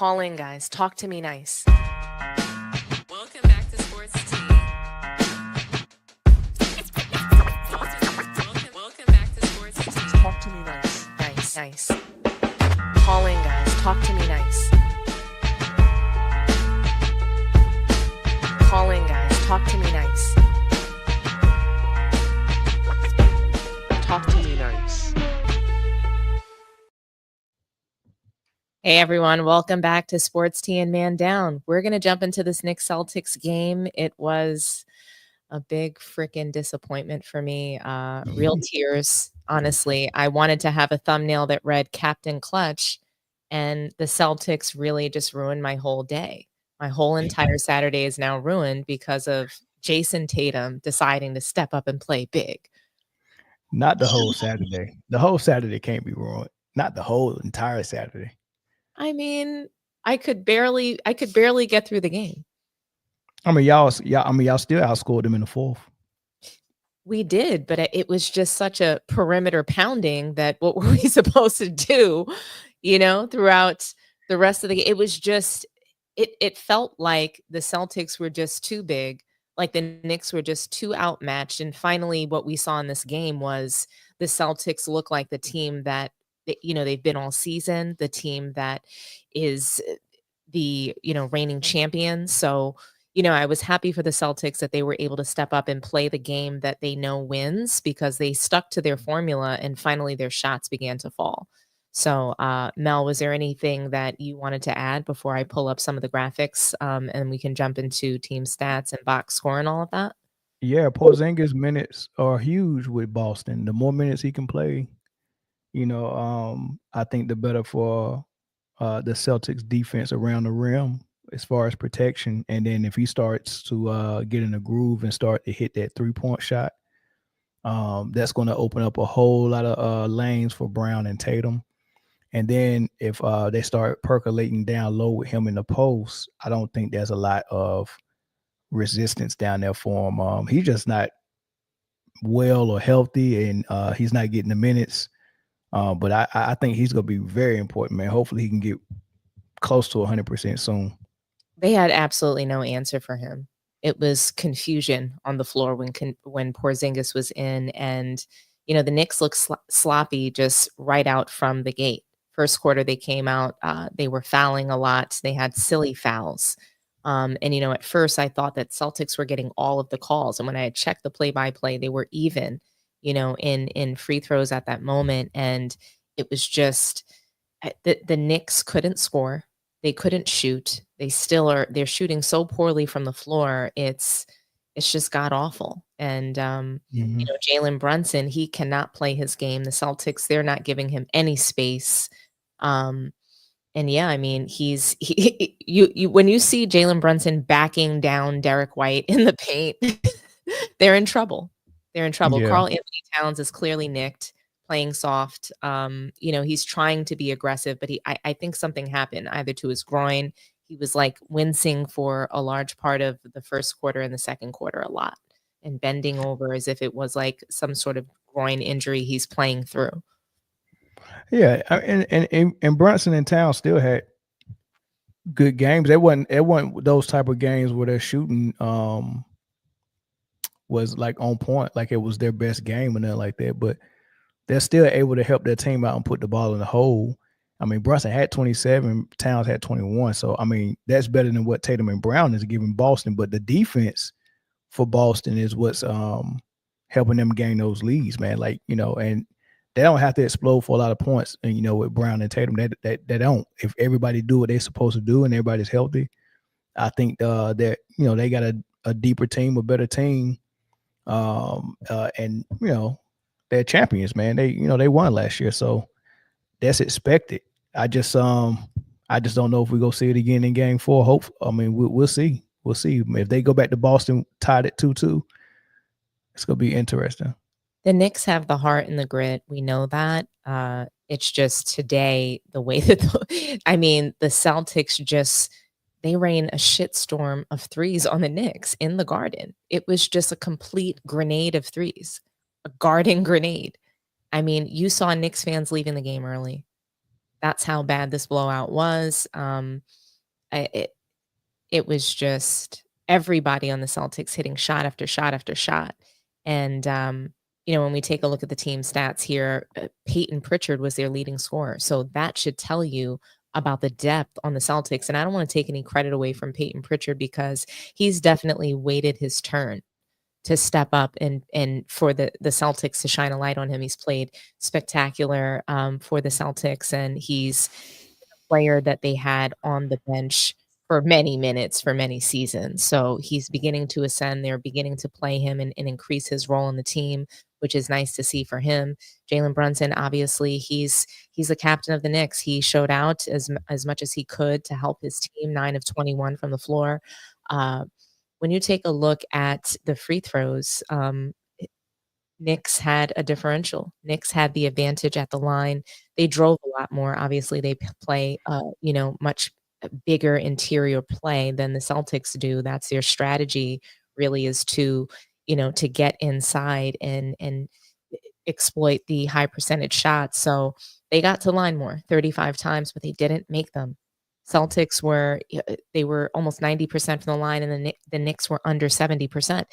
Call in, guys. Talk to me nice. Welcome back to Sports Tea. Welcome back to Sports Tea. Talk to me nice. Nice. Call in, guys. Talk to me nice. Call in, guys. Talk to me nice. Talk to me nice. Hey everyone, welcome back to Sports Tea and Man Down. We're going to jump into this Knicks Celtics game. It was a big freaking disappointment for me. Real tears, honestly. I wanted to have a thumbnail that read Captain Clutch, and the Celtics really just ruined my whole day. My whole entire Saturday is now ruined because of Jason Tatum deciding to step up and play big. Not the whole Saturday. The whole Saturday can't be ruined. Not the whole entire Saturday. I mean, I could barely get through the game. Y'all still outscored them in the fourth. We did, but it was just such a perimeter pounding that what were we supposed to do, throughout the rest of the game? It was just, it felt like the Celtics were just too big, like the Knicks were just too outmatched. And finally, what we saw in this game was the Celtics look like the team that, they've been all season, the team that is the, reigning champions. So, I was happy for the Celtics that they were able to step up and play the game that they know wins, because they stuck to their formula and finally their shots began to fall. So, Mel, was there anything that you wanted to add before I pull up some of the graphics and we can jump into team stats and box score and all of that? Yeah, Porzingis' minutes are huge with Boston. The more minutes he can play, I think the better for the Celtics defense around the rim as far as protection. And then if he starts to get in a groove and start to hit that 3-point shot, that's going to open up a whole lot of lanes for Brown and Tatum. And then if they start percolating down low with him in the post, I don't think there's a lot of resistance down there for him. He's just not well or healthy, and he's not getting the minutes. But I think he's going to be very important, man. Hopefully he can get close to 100% soon. They had absolutely no answer for him. It was confusion on the floor when Porzingis was in, and the Knicks looked sloppy just right out from the gate. First quarter, they came out, they were fouling a lot. They had silly fouls. And at first I thought that Celtics were getting all of the calls, and when I had checked the play-by-play, they were even, in free throws at that moment. And it was just the Knicks couldn't score. They couldn't shoot. They're shooting so poorly from the floor. It's just god awful. And, Jalen Brunson, he cannot play his game. The Celtics, they're not giving him any space. And yeah, I mean, when you see Jalen Brunson backing down Derek White in the paint, they're in trouble. Yeah. Karl Anthony Towns is clearly nicked, playing soft. He's trying to be aggressive, but I think something happened either to his groin. He was like wincing for a large part of the first quarter and the second quarter a lot, and bending over as if it was like some sort of groin injury he's playing through. Yeah, and Brunson and Towns still had good games. It wasn't those type of games where their shooting was like on point, like it was their best game and nothing like that. But they're still able to help their team out and put the ball in the hole. I mean, Brunson had 27, Towns had 21. So, I mean, that's better than what Tatum and Brown is giving Boston. But the defense for Boston is what's helping them gain those leads, man. Like, and they don't have to explode for a lot of points. And, with Brown and Tatum, they don't. If everybody do what they're supposed to do and everybody's healthy, I think that, they got a deeper team, a better team. And, they're champions, man. They won last year. So that's expected. I just don't know if we're going to see it again in game 4. We'll see. We'll see. If they go back to Boston tied at 2-2, it's going to be interesting. The Knicks have the heart and the grit. We know that. It's just today, the way that the Celtics they rain a shitstorm of threes on the Knicks in the Garden. It was just a complete grenade of threes, a garden grenade. I mean, you saw Knicks fans leaving the game early. That's how bad this blowout was. I, it was just everybody on the Celtics hitting shot after shot after shot. And, when we take a look at the team stats here, Peyton Pritchard was their leading scorer. So that should tell you about the depth on the Celtics. And I don't want to take any credit away from Peyton Pritchard because he's definitely waited his turn to step up and for the Celtics to shine a light on him. He's played spectacular for the Celtics, and he's player that they had on the bench for many minutes for many seasons. So he's beginning to ascend. They're beginning to play him and increase his role in the team, which is nice to see for him. Jalen Brunson, obviously, he's the captain of the Knicks. He showed out as much as he could to help his team. 9 of 21 from the floor. When you take a look at the free throws, Knicks had a differential. Knicks had the advantage at the line. They drove a lot more. Obviously, they play, much bigger interior play than the Celtics do. That's their strategy really is to get inside and exploit the high percentage shots. So they got to line more, 35 times, but they didn't make them. Celtics they were almost 90% from the line, and the Knicks were under 70%.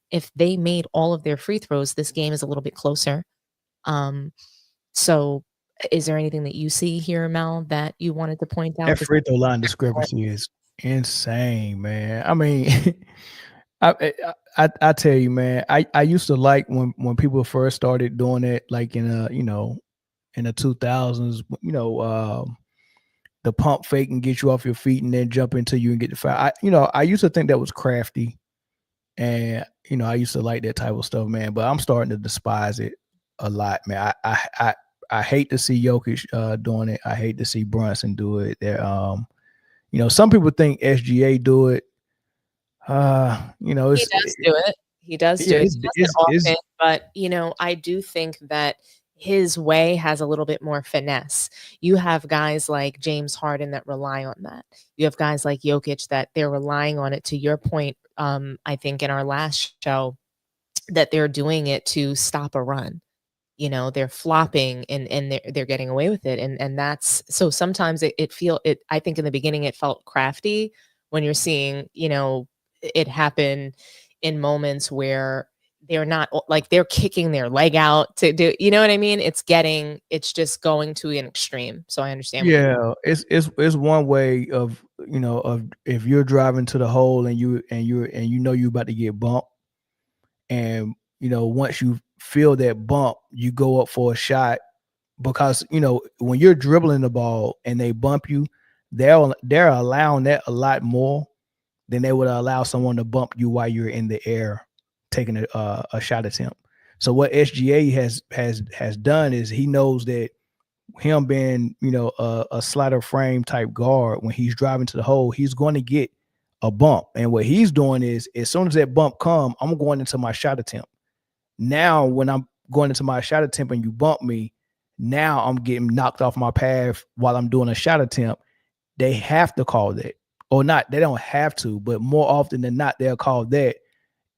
If they made all of their free throws, this game is a little bit closer. So is there anything that you see here, Mel, that you wanted to point out? That free throw line discrepancy is insane, man. I mean, I tell you, man, I used to like when people first started doing it, like in the 2000s, the pump fake and get you off your feet and then jump into you and get the foul. I used to think that was crafty, and I used to like that type of stuff, man. But I'm starting to despise it a lot, man. I hate to see Jokic doing it. I hate to see Brunson do it. Some people think SGA do it. He does do it. He does do it. He does it often, but I do think that his way has a little bit more finesse. You have guys like James Harden that rely on that. You have guys like Jokic that they're relying on it. To your point, I think in our last show, that they're doing it to stop a run. They're flopping and they're getting away with it. And that's so sometimes I think in the beginning it felt crafty when you're seeing, it happen in moments where they're not like they're kicking their leg out to do, you know what I mean? It's just going to an extreme. So I understand. Yeah, it's one way of if you're driving to the hole and you're about to get bumped, and once you feel that bump, you go up for a shot because when you're dribbling the ball and they bump you, they're allowing that a lot more than they would allow someone to bump you while you're in the air taking a shot attempt. So what SGA has done is he knows that him being a slider frame type guard, when he's driving to the hole, he's going to get a bump. And what he's doing is, as soon as that bump come, I'm going into my shot attempt. Now, when I'm going into my shot attempt and you bump me, now I'm getting knocked off my path while I'm doing a shot attempt. They have to call that. Or not, they don't have to, but more often than not, they'll call that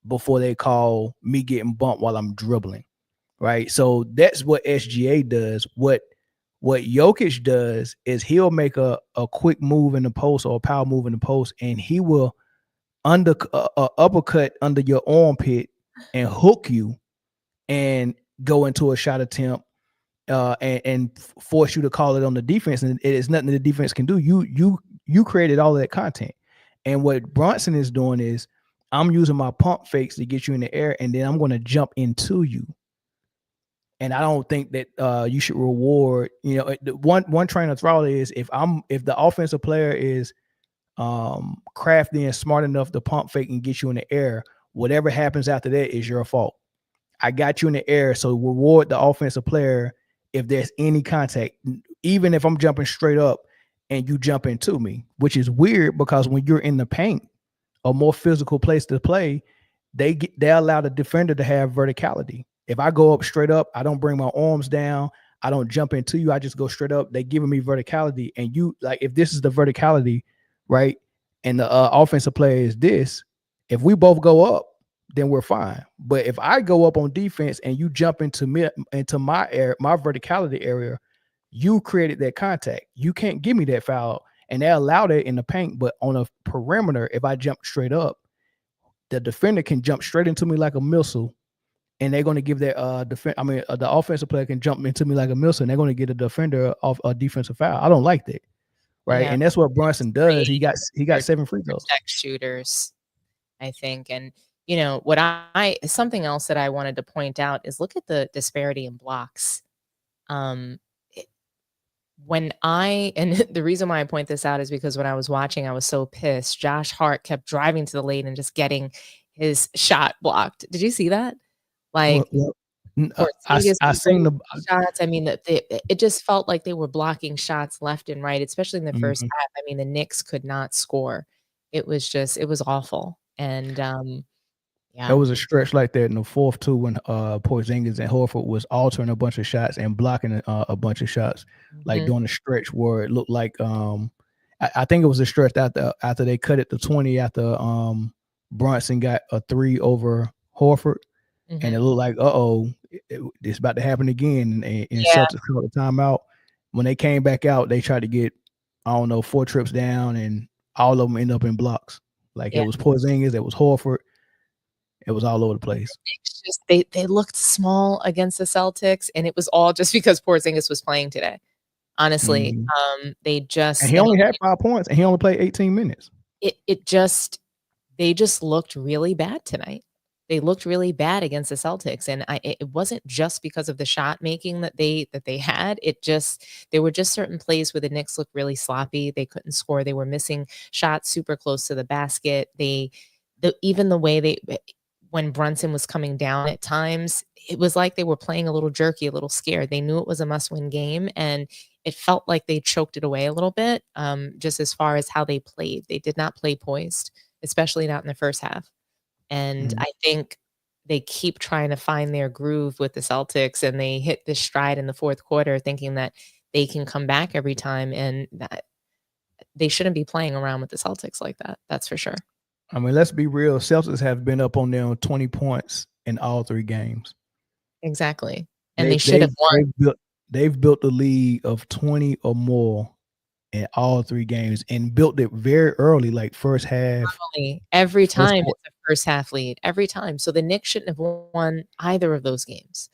before they call me getting bumped while I'm dribbling, right? So that's what SGA does. What Jokic does is he'll make a quick move in the post or a power move in the post, and he will uppercut under your armpit and hook you and go into a shot attempt and force you to call it on the defense. And it is nothing that the defense can do. You created all of that content. And what Brunson is doing is, I'm using my pump fakes to get you in the air, and then I'm going to jump into you. And I don't think that you should reward. One train of thought is, if the offensive player is crafty and smart enough to pump fake and get you in the air, whatever happens after that is your fault. I got you in the air, so reward the offensive player if there's any contact, even if I'm jumping straight up and you jump into me, which is weird because when you're in the paint, a more physical place to play, they allow the defender to have verticality. If I go up straight up, I don't bring my arms down, I don't jump into you, I just go straight up. They giving me verticality, and if this is the verticality, right, and the offensive player is this, if we both go up, then we're fine. But if I go up on defense and you jump into my verticality area, You created that contact. You can't give me that foul. And they allowed it in the paint, but on a perimeter, if I jump straight up, the defender can jump straight into me like a missile, and they're going to give that the offensive player can jump into me like a missile, and they're going to get a defender off a defensive foul. I don't like that, right? Yeah, And that's what Brunson does. He got or 7 free throws. protect shooters, I think. And what something else that I wanted to point out is look at the disparity in blocks. Um, it- and the reason why I point this out is because when I was watching, I was so pissed. Josh Hart kept driving to the lane and just getting his shot blocked. Did you see that? Like, Well, Porzingis I was seen blocking the shots. I mean, it just felt like they were blocking shots left and right, especially in the first half. I mean, the Knicks could not score. It was awful. And There yeah. was a stretch like that in the fourth too when Porzingis and Horford was altering a bunch of shots and blocking a bunch of shots, like Mhm. during the stretch where it looked like I think it was a stretch after they cut it to 20 after Brunson got a 3 over Horford, and it Mhm. looked like it's about to happen again, and Yeah, Celtics called the timeout. When they came back out, they tried to get, I don't know, 4 trips down, and all of them end up in blocks. Like it yeah. was Porzingis, it was Horford, it was all over the place. Knicks just they looked small against the Celtics, and it was all just because Porzingis was playing today. Honestly, Mhm. they And just he I mean, only had 5 points, and he only played 18 minutes. it just they just looked really bad tonight. They looked really bad against the Celtics, and it wasn't just because of the shot making that they had. It just there were just certain plays where the Knicks looked really sloppy. They couldn't score. They were missing shots super close to the basket. Even the way when Brunson was coming down at times, it was like they were playing a little jerky, a little scared. They knew it was a must-win game, and it felt like they choked it away a little bit, just as far as how they played. They did not play poised, especially not in the first half. And Mm. I think they keep trying to find their groove with the Celtics, and they hit this stride in the fourth quarter thinking that they can come back every time, and that they shouldn't be playing around with the Celtics like that. That's for sure. I mean, let's be real. Celtics have been up on them 20 points in all 3 games. Exactly. And They've they should they've have won. they've built the lead of 20 or more in all 3 games, and built it very early, like first half, Every first time quarter. it's a first half lead, every time. So the Knicks shouldn't have won either of those games.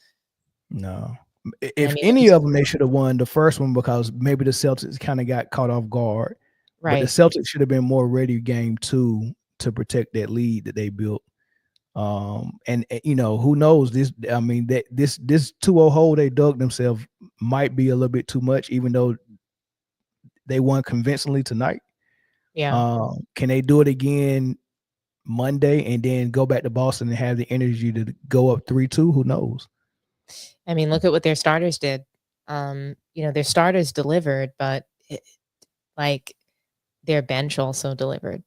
No. I If mean, any of them, they should have won the first one because maybe the Celtics kind of got caught off guard. But the right. Celtics should have been more ready game 2 to protect that lead that they built. And who knows this? I mean, that this 2-0 hole they dug themselves might be a little bit too much, even though they won convincingly tonight. Yeah. Can they do it again Monday and then go back to Boston and have the energy to go up 3-2? Who knows? I mean, look at what their starters did. Their starters delivered, but like their bench also delivered.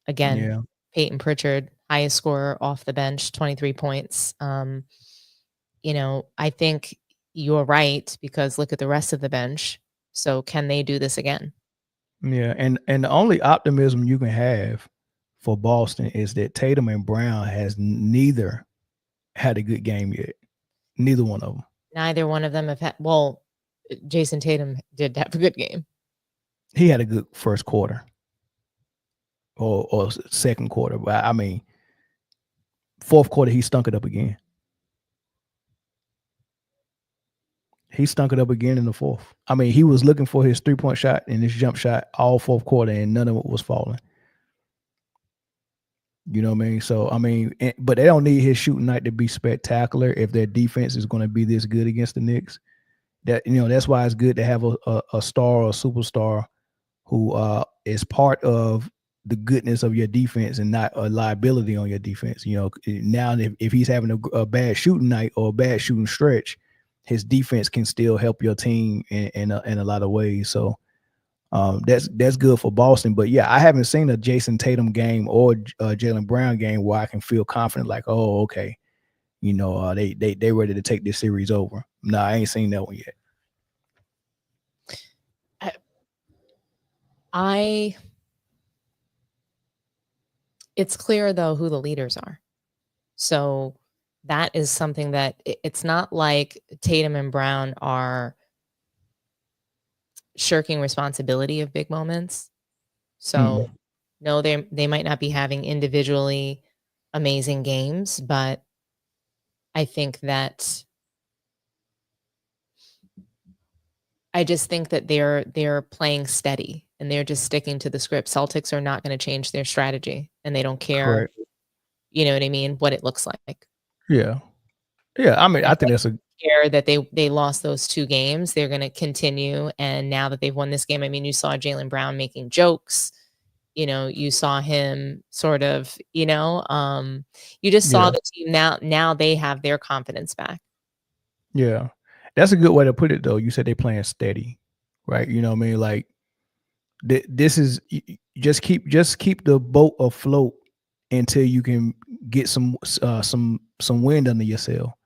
Again, Yeah. Peyton Pritchard, highest scorer off the bench, 23 points. I think you're right because look at the rest of the bench. So can they do this again? Yeah. And the only optimism you can have for Boston is that Tatum and Brown has neither had a good game yet. Neither one of them. Neither one of them have had Jason Tatum did have a good game. He had a good first quarter or second quarter. But I mean, fourth quarter, he stunk it up again. He stunk it up again in the fourth. I mean, he was looking for his 3-point shot and his jump shot all fourth quarter, and none of it was falling. You know what I mean? So, I mean, but they don't need his shooting night to be spectacular if their defense is going to be this good against the Knicks. That's why it's good to have a star or a superstar who is part of the goodness of your defense and not a liability on your defense. Now if he's having a bad shooting night or a bad shooting stretch, his defense can still help your team in a lot of ways. So that's good for Boston. But yeah, I haven't seen a Jason Tatum game or Jaylen Brown game where I can feel confident like, oh, okay, they ready to take this series over. No, I ain't seen that one yet. It's clear though who the leaders are. So that is something that it's not like Tatum and Brown are shirking responsibility of big moments. So, Mm, no, they might not be having individually amazing games, but I think that I just think that they're playing steady and they're just sticking to the script. Celtics are not gonna change their strategy, and they don't care, correct. you know what I mean, what it looks like. Yeah. Yeah. I mean, And I think that's a care that they lost those 2 games, they're gonna continue, and now that they've won this game, I mean, you saw Jaylen Brown making jokes, you saw him sort of, you just saw yeah. the team now they have their confidence back. Yeah. That's a good way to put it though. You said they playing steady, right? You know what I mean? Like this is just keep the boat afloat until you can get some wind under your sail.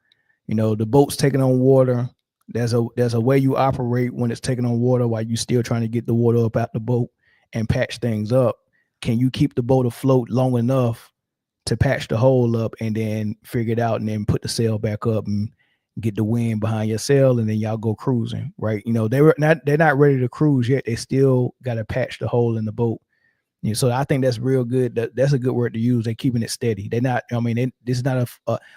You know, the boat's taking on water. There's a way you operate when it's taking on water while you still trying to get the water up out the boat and patch things up. Can you keep the boat afloat long enough to patch the hole up and then figure it out and then put the sail back up and get the wind behind your sail and then y'all go cruising, right? You know, they're not ready to cruise yet. They still got to patch the hole in the boat. You know, so I think that's real good. That's a good word to use. They're keeping it steady. They're not, I mean, this is not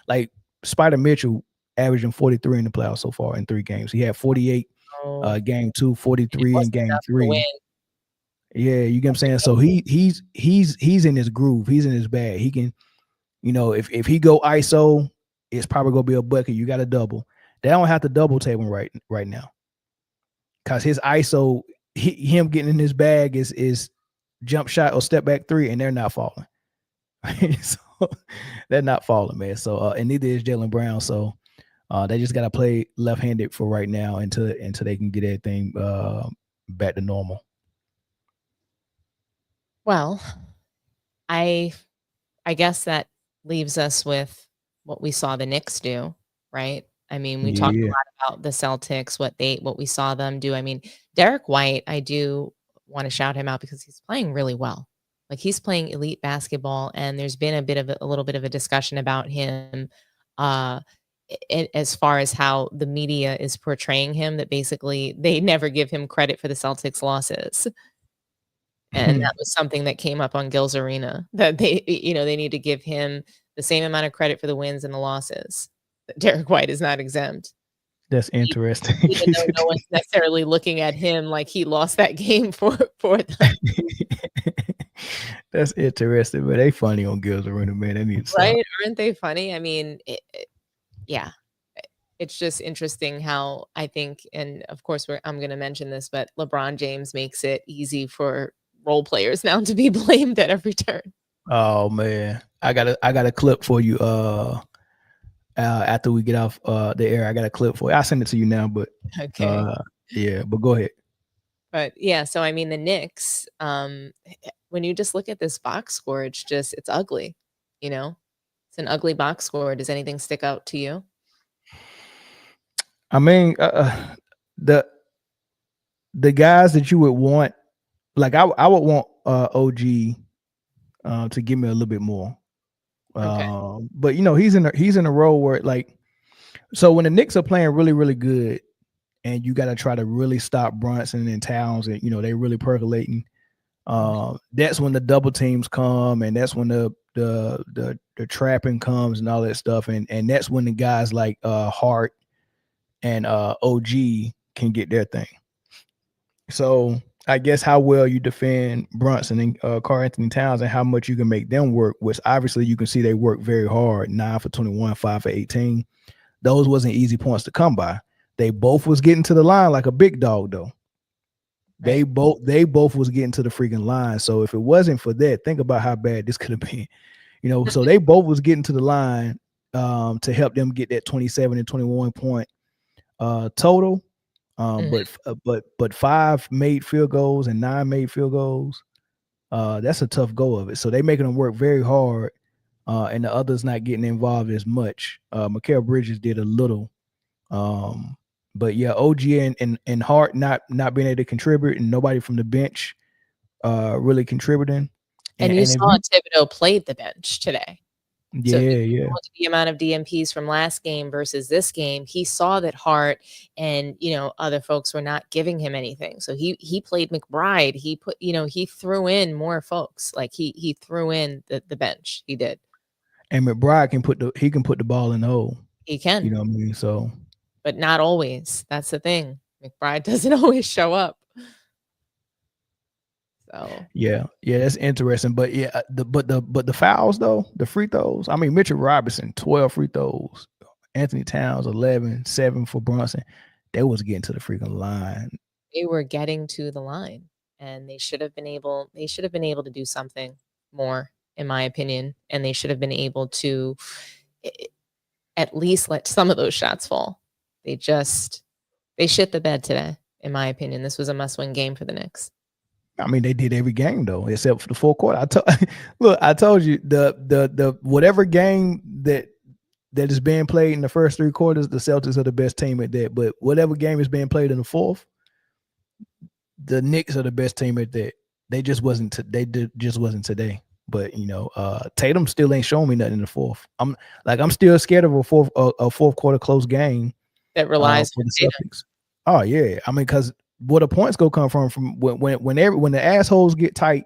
like Spider Mitchell averaging 43 in the playoffs so far in 3 games. He had 48 So, game 2, and it 43 in wasn't game enough to 3. win. Yeah, you get what I'm saying? So he's in his groove. He's in his bag. He can, if he go ISO, it's probably gonna be a bucket. You got to double. They don't have to double tape him right now, cause his ISO, him getting in his bag is jump shot or step back 3, and they're not falling. So they're not falling, man. So and neither is Jaylen Brown. So they just got to play left-handed for right now until they can get everything back to normal. Well, I I guess that leaves us with what we saw the Knicks do, right? I mean, we talked a Yeah. lot about the Celtics, what we saw them do. I mean, Derek White, I do wanna shout him out because he's playing really well. Like, he's playing elite basketball, and there's been a little bit of a discussion about him, uh, as far as how the media is portraying him, that basically they never give him credit for the Celtics' losses. And that was something that came up on Gil's Arena, that they need to give him the same amount of credit for the wins and the losses. That Derek White is not exempt, That's e interesting. even though no one's necessarily looking at him like he lost that game for them, That's interesting, but they funny on Gil's Arena, man. They need to stop. right? Aren't they funny? I mean, yeah, it's just interesting how I think, and of course, I'm gonna mention this, but LeBron James makes it easy for role players now to be blamed at every turn. Oh man, I got a clip for you. After we get off the air, I got a clip for you. I'll send it to you now, but Okay. uh, yeah, but go ahead. But yeah, so I mean the Knicks, when you just look at this box score, it's ugly, you know? It's an ugly box score. Does anything stick out to you? I mean, the the guys that you would want, like I would want OG to give me a little bit more. Okay. But he's in a role where like, so when the Knicks are playing really really good, and you got to try to really stop Brunson and Towns, and they really percolating. Mhm. That's when the double teams come, and that's when the trapping comes and all that stuff, and that's when the guys like Hart and OG can get their thing. So I guess how well you defend Brunson and Karl Anthony Towns, and how much you can make them work, which obviously you can see they work very hard. 9 for 21, 5 for 18. Those wasn't easy points to come by. They both was getting to the line like a big dog, though. They Right. both was getting to the freaking line. So if it wasn't for that, think about how bad this could have been. So they both was getting to the line to help them get that 27 and 21 point total. Mhm. But 5 made field goals and 9 made field goals. That's a tough go of it. So they making them work very hard, and the others not getting involved as much. Mikal Bridges did a little, but yeah, OG and Hart not being able to contribute, and nobody from the bench really contributing. And you And if saw you Thibodeau played the bench today. So if Yeah, you yeah. look at the amount of DMPs from last game versus this game, he saw that Hart and, other folks were not giving him anything. So he played McBride. He put, he threw in more folks. Like he threw in the bench. He did. And McBride can put the ball in the hole. He You can, know what I mean? So but not always. That's the thing. McBride doesn't always show up. So yeah, that's interesting. But yeah, the fouls though, the free throws. I mean, Mitchell Robinson, 12 free throws. Anthony Towns, 11, 7 for Brunson. They was getting to the freaking line. they were getting to the line, and they should have been able to do something more, in my opinion, and they should have been able to at least let some of those shots fall. They shit the bed today, in my opinion. This was a must-win game for the Knicks. I mean, they did every game though, except for the fourth quarter. I told you the whatever game that is being played in the first three quarters, the Celtics are the best team at that. But whatever game is being played in the fourth, the Knicks are the best team at that. They just wasn't. Just wasn't today. But Tatum still ain't showing me nothing in the fourth. I'm still scared of a fourth quarter close game That relies for on the Tatum. Celtics. Oh yeah, I mean, because where the points go come from when the assholes get tight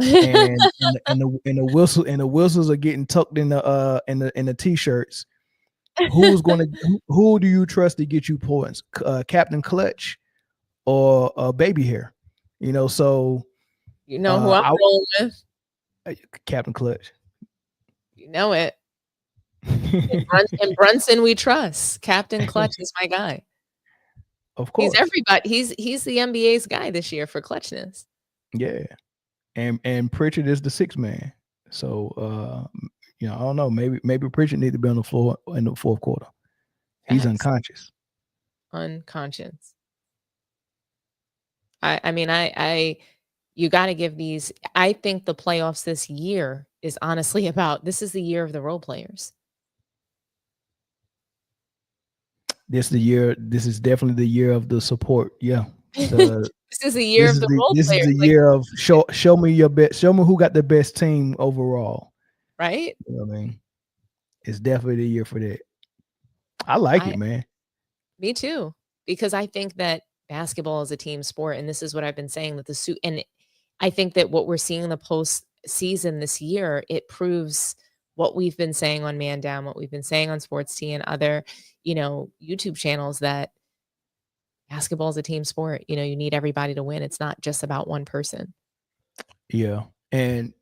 and the whistles are getting tucked in the t-shirts. Who do you trust to get you points? Captain Clutch or Baby Hair? So You know who I'm rolling with. Captain Clutch. You know it. And Brunson, we trust. Captain Clutch is my guy. Of course. He's everybody. He's the NBA's guy this year for clutchness. Yeah. And Pritchard is the sixth man. So I don't know. Maybe Pritchard need to be on the floor in the fourth quarter. He's unconscious. Unconscious. I mean, you got to give these. I think the playoffs this year is honestly this is the year of the role players. This is definitely the year of the support. Yeah. This is the year of the role players. This is the year of show me your best. Show me who got the best team overall. Right? You know what I mean? It's definitely the year for that. I like it, man. Me too. Because I think that basketball is a team sport. And this is what I've been saying that and I think that what we're seeing in the postseason this year, it proves what we've been saying on Man Down, what we've been saying on Sports Tea and other, YouTube channels, that basketball is a team sport. You need everybody to win. It's not just about one person. Yeah. And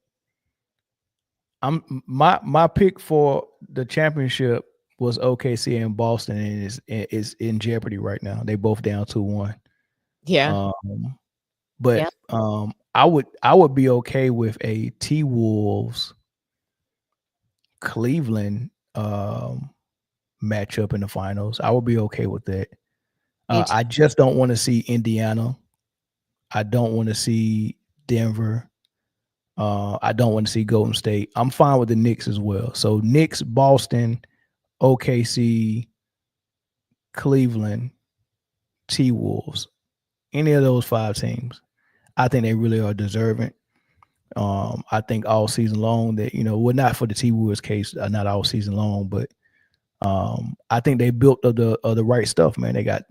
my pick for the championship was OKC and Boston, and is in jeopardy right now. They both down 2-1. Yeah. But I would be okay with a T-Wolves Cleveland matchup in the finals. I would be okay with that. I just don't want to see Indiana. I don't want to see Denver. I don't want to see Golden State. I'm fine with the Knicks as well. So Knicks, Boston, OKC, Cleveland, T-Wolves, any of those 5 teams, I think they really are deserving. I think all season long that, not for the T-Wolves case, not all season long, but I think they built the right stuff, man. They got,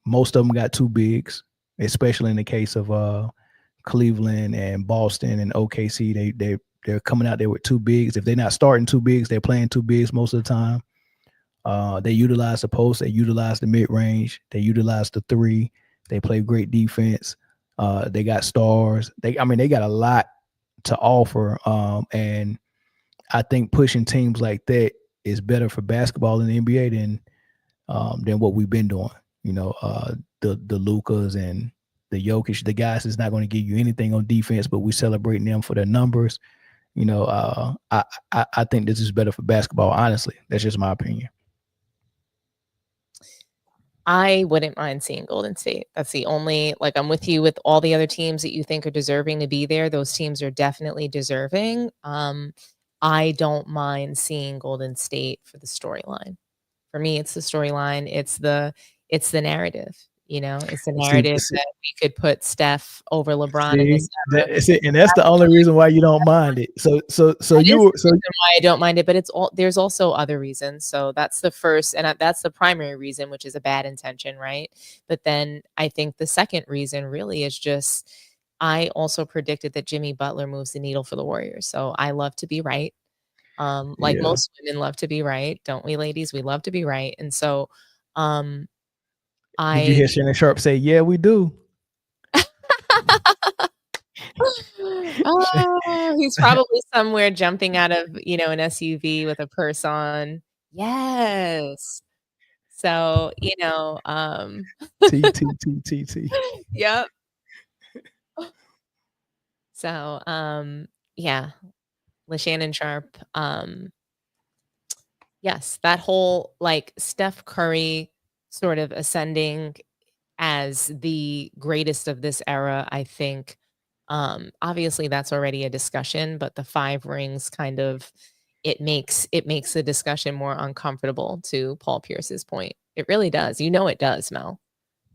most of them got 2 bigs, especially in the case of Cleveland and Boston and OKC. They're coming out there with 2 bigs. If they're not starting 2 bigs, they're playing 2 bigs most of the time. They utilize the post, they utilize the mid-range, they utilize the 3. They play great defense. They got stars. They got a lot to offer. And I think pushing teams like that is better for basketball in the NBA than what we've been doing. The Lukas and the Jokic, the guys is not going to give you anything on defense, but we celebrating them for their numbers. I think this is better for basketball. Honestly, that's just my opinion. I wouldn't mind seeing Golden State. That's the only, I'm with you with all the other teams that you think are deserving to be there. Those teams are definitely deserving. I don't mind seeing Golden State for the storyline. For me, it's the storyline. It's the narrative. It's a See, narrative that we could put Steph over LeBron in see, this era. and that's the only reason why you don't mind it. So That is you the were reason why I don't mind it, but there's also other reasons. So that's the first, and that's the primary reason, which is a bad intention, right? But then I think the second reason really is just I also predicted that Jimmy Butler moves the needle for the Warriors. So I love to be right. Like yeah. most women love to be right, don't we, ladies? We love to be right, and so um, Did you I hear Shannon Sharp say, "Yeah, we do"? Oh, he's probably somewhere jumping out of, an SUV with a purse on. Yes. So, T T T T T. yep. So, yeah, LaShannon Sharp, yes, that whole, like, Steph Curry sort of ascending as the greatest of this era, I think, obviously that's already a discussion, but the 5 rings kind of it makes the discussion more uncomfortable, to Paul Pierce's point. It really does. It does, Mel.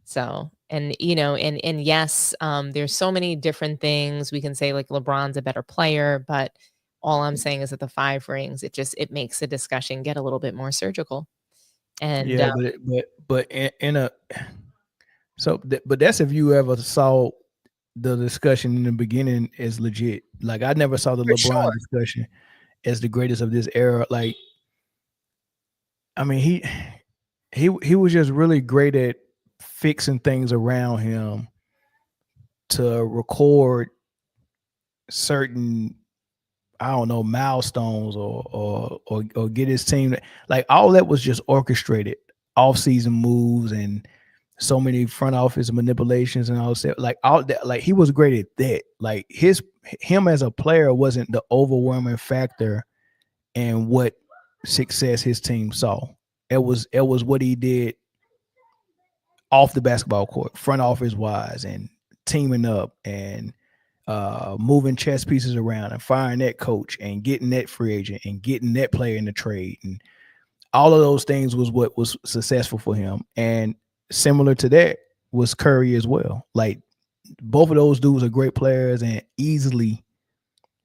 So, and yes, there's so many different things we can say, like LeBron's a better player, but all I'm saying is that the 5 rings, it makes the discussion get a little bit more surgical. And Yeah, but in a but that's if you ever saw the discussion in the beginning as legit. Like I never saw the for LeBron sure. discussion as the greatest of this era. Like, I mean, he was just really great at fixing things around him to record certain, I don't know, milestones or get his team, like all that was just orchestrated off season moves and so many front office manipulations and all that. Like all that, like he was great at that. Like him as a player wasn't the overwhelming factor in what success his team saw. It was what he did off the basketball court, front office wise, and teaming up and moving chess pieces around and firing that coach and getting that free agent and getting that player in the trade, and all of those things was what was successful for him. And similar to that was Curry as well. Like both of those dudes are great players and easily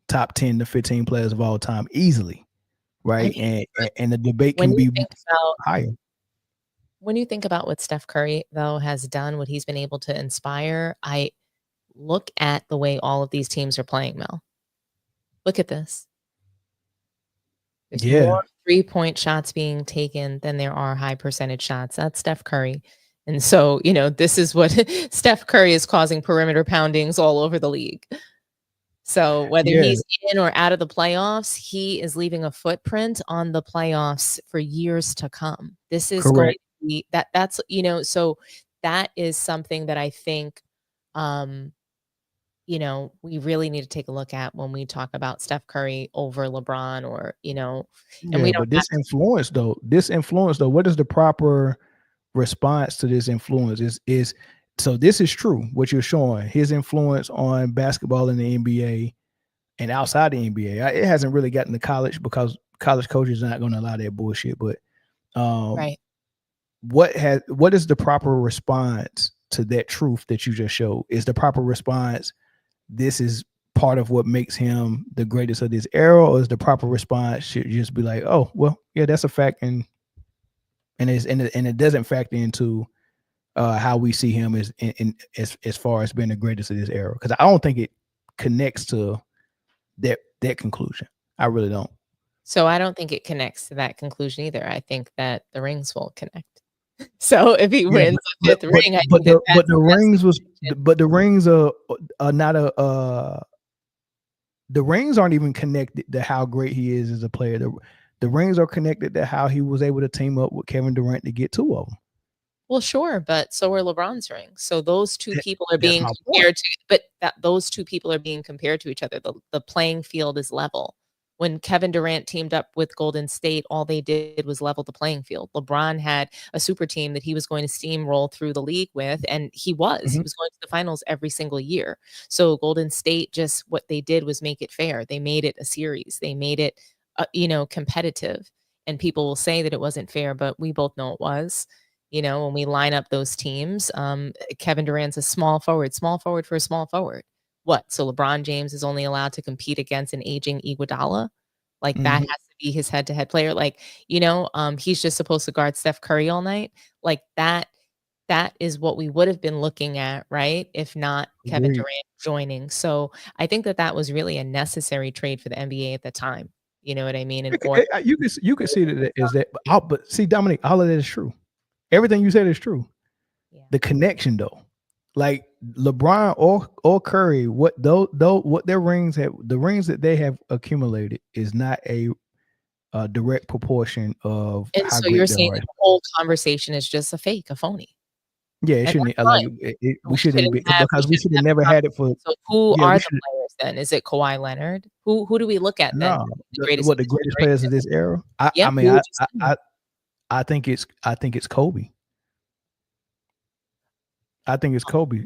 top 10 to 15 players of all time, easily, I right? mean, And the debate when can you be think about higher. when you think about what Steph Curry, though, has done, what he's been able to inspire, I look at the way all of these teams are playing, Mel. Look at this. There's Yeah, more three-point shots being taken than there are high percentage shots. That's Steph Curry. And so, this is what Steph Curry is causing perimeter poundings all over the league. So whether yeah, he's in or out of the playoffs, he is leaving a footprint on the playoffs for years to come. This is going correct. to be so that is something that I think um we really need to take a look at when we talk about Steph Curry over LeBron, or, and we Yeah, don't but have this influence though, what is the proper response to this influence? Is so this is true what you're showing, his influence on basketball in the NBA and outside the NBA. It hasn't really gotten to college because college coaches are not going to allow that bullshit. But um, right. what is the proper response to that truth that you just showed? Is the proper response, this is part of what makes him the greatest of this era, or is the proper response should just be like, oh well, yeah, that's a fact, and it doesn't factor into how we see him as far as being the greatest of this era? Because I don't think it connects to that conclusion. I really don't. So I don't think it connects to that conclusion either. I think that the rings will connect. So if he Yeah, wins a fifth ring, I but think that but the that's rings was the but the rings are not a the rings aren't even connected to how great he is as a player. The rings are connected to how he was able to team up with Kevin Durant to get 2 of them. Well, sure, but so are LeBron's rings. So those 2 That, people are that's being my point. compared to but that those 2 people are being compared to each other. The playing field is level. When Kevin Durant teamed up with Golden State, all they did was level the playing field. LeBron had a super team that he was going to steamroll through the league with, and he was. He Mhm. was going to the finals every single year. So Golden State, just what they did was make it fair. They made it a series. They made it, competitive. And people will say that it wasn't fair, but we both know it was. when we line up those teams, Kevin Durant's a small forward for a small forward. What? So LeBron James is only allowed to compete against an aging Iguodala? Like that Mhm. has to be his head-to-head player. Like, he's just supposed to guard Steph Curry all night. Like that is what we would have been looking at, right? If not Kevin Agreed. Durant joining. So I think that was really a necessary trade for the NBA at the time. You know what I mean? In order You can see that is that, but see, Dominic, all of that is true. Everything you said is true. yeah. The connection, though, like LeBron or Curry, what what their rings have, the rings that they have accumulated is not a direct proportion of And how so you're great they saying are. that the whole conversation is just a fake, a phony. Yeah, it And shouldn't that's like fine. we shouldn't be, We because we shouldn't should have have the never had it for. conversation. So who Yeah, are we the should. players then? Is it Kawhi Leonard? Who do we look at then? No, The greatest what of the this greatest players generation? of this era? Yeah, I mean, who would you say? I think it's Kobe. I think it's Kobe.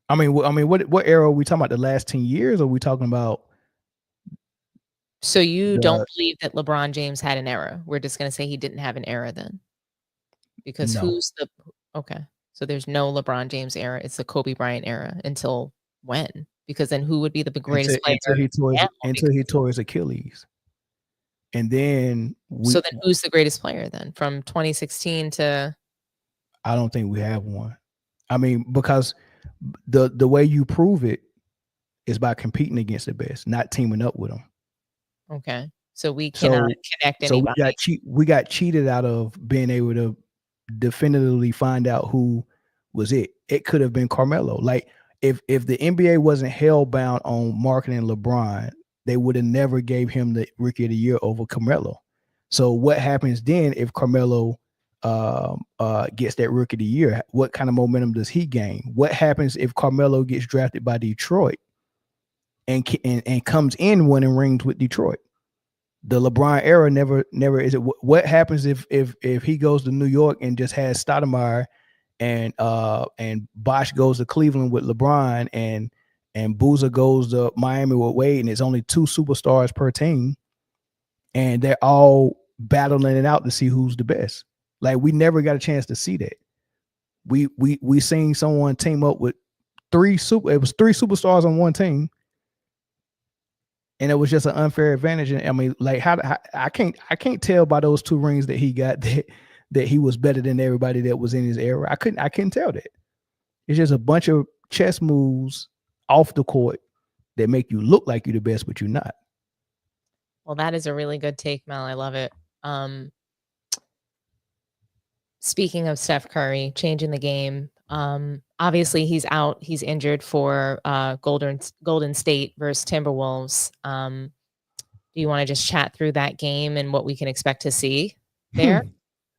I mean, what era are we talking about? The last 10 years? Or are we talking about So you don't the? believe that LeBron James had an era? We're just gonna say he didn't have an era then? Because No, who's the okay. So there's no LeBron James era. It's the Kobe Bryant era until when? Because then who would be the until greatest player now? he Because tore his Achilles, and then so then who's the greatest player then from 2016 to I don't think we have one. I mean, because the way you prove it is by competing against the best, not teaming up with them. okay. So we cannot So connect so anybody. we got cheated out of being able to definitively find out who was it. It could have been Carmelo. Like if the NBA wasn't hell bound on marketing LeBron, they would have never gave him the Rookie of the Year over Carmelo. So what happens then if Carmelo gets that Rookie of the Year? What kind of momentum does he gain? What happens if Carmelo gets drafted by Detroit and comes in winning rings with Detroit? The LeBron era never is it. What happens if he goes to New York and just has Stoudemire and Bosh goes to Cleveland with LeBron and Boozer goes to Miami with Wade, and it's only two superstars per team, and they're all battling it out to see who's the best. Like we never got a chance to see that. We seen someone team up with it was three superstars on one team, and it was just an unfair advantage. And I mean, like how I can't tell by those two rings that he got that he was better than everybody that was in his era. I couldn't tell that. It's just a bunch of chess moves off the court that make you look like you're the best, but you're not. Well, that is a really good take, Mel. I love it. Speaking of Steph Curry changing the game, obviously he's out. He's injured for Golden State versus Timberwolves. Do you want to just chat through that game and what we can expect to see there?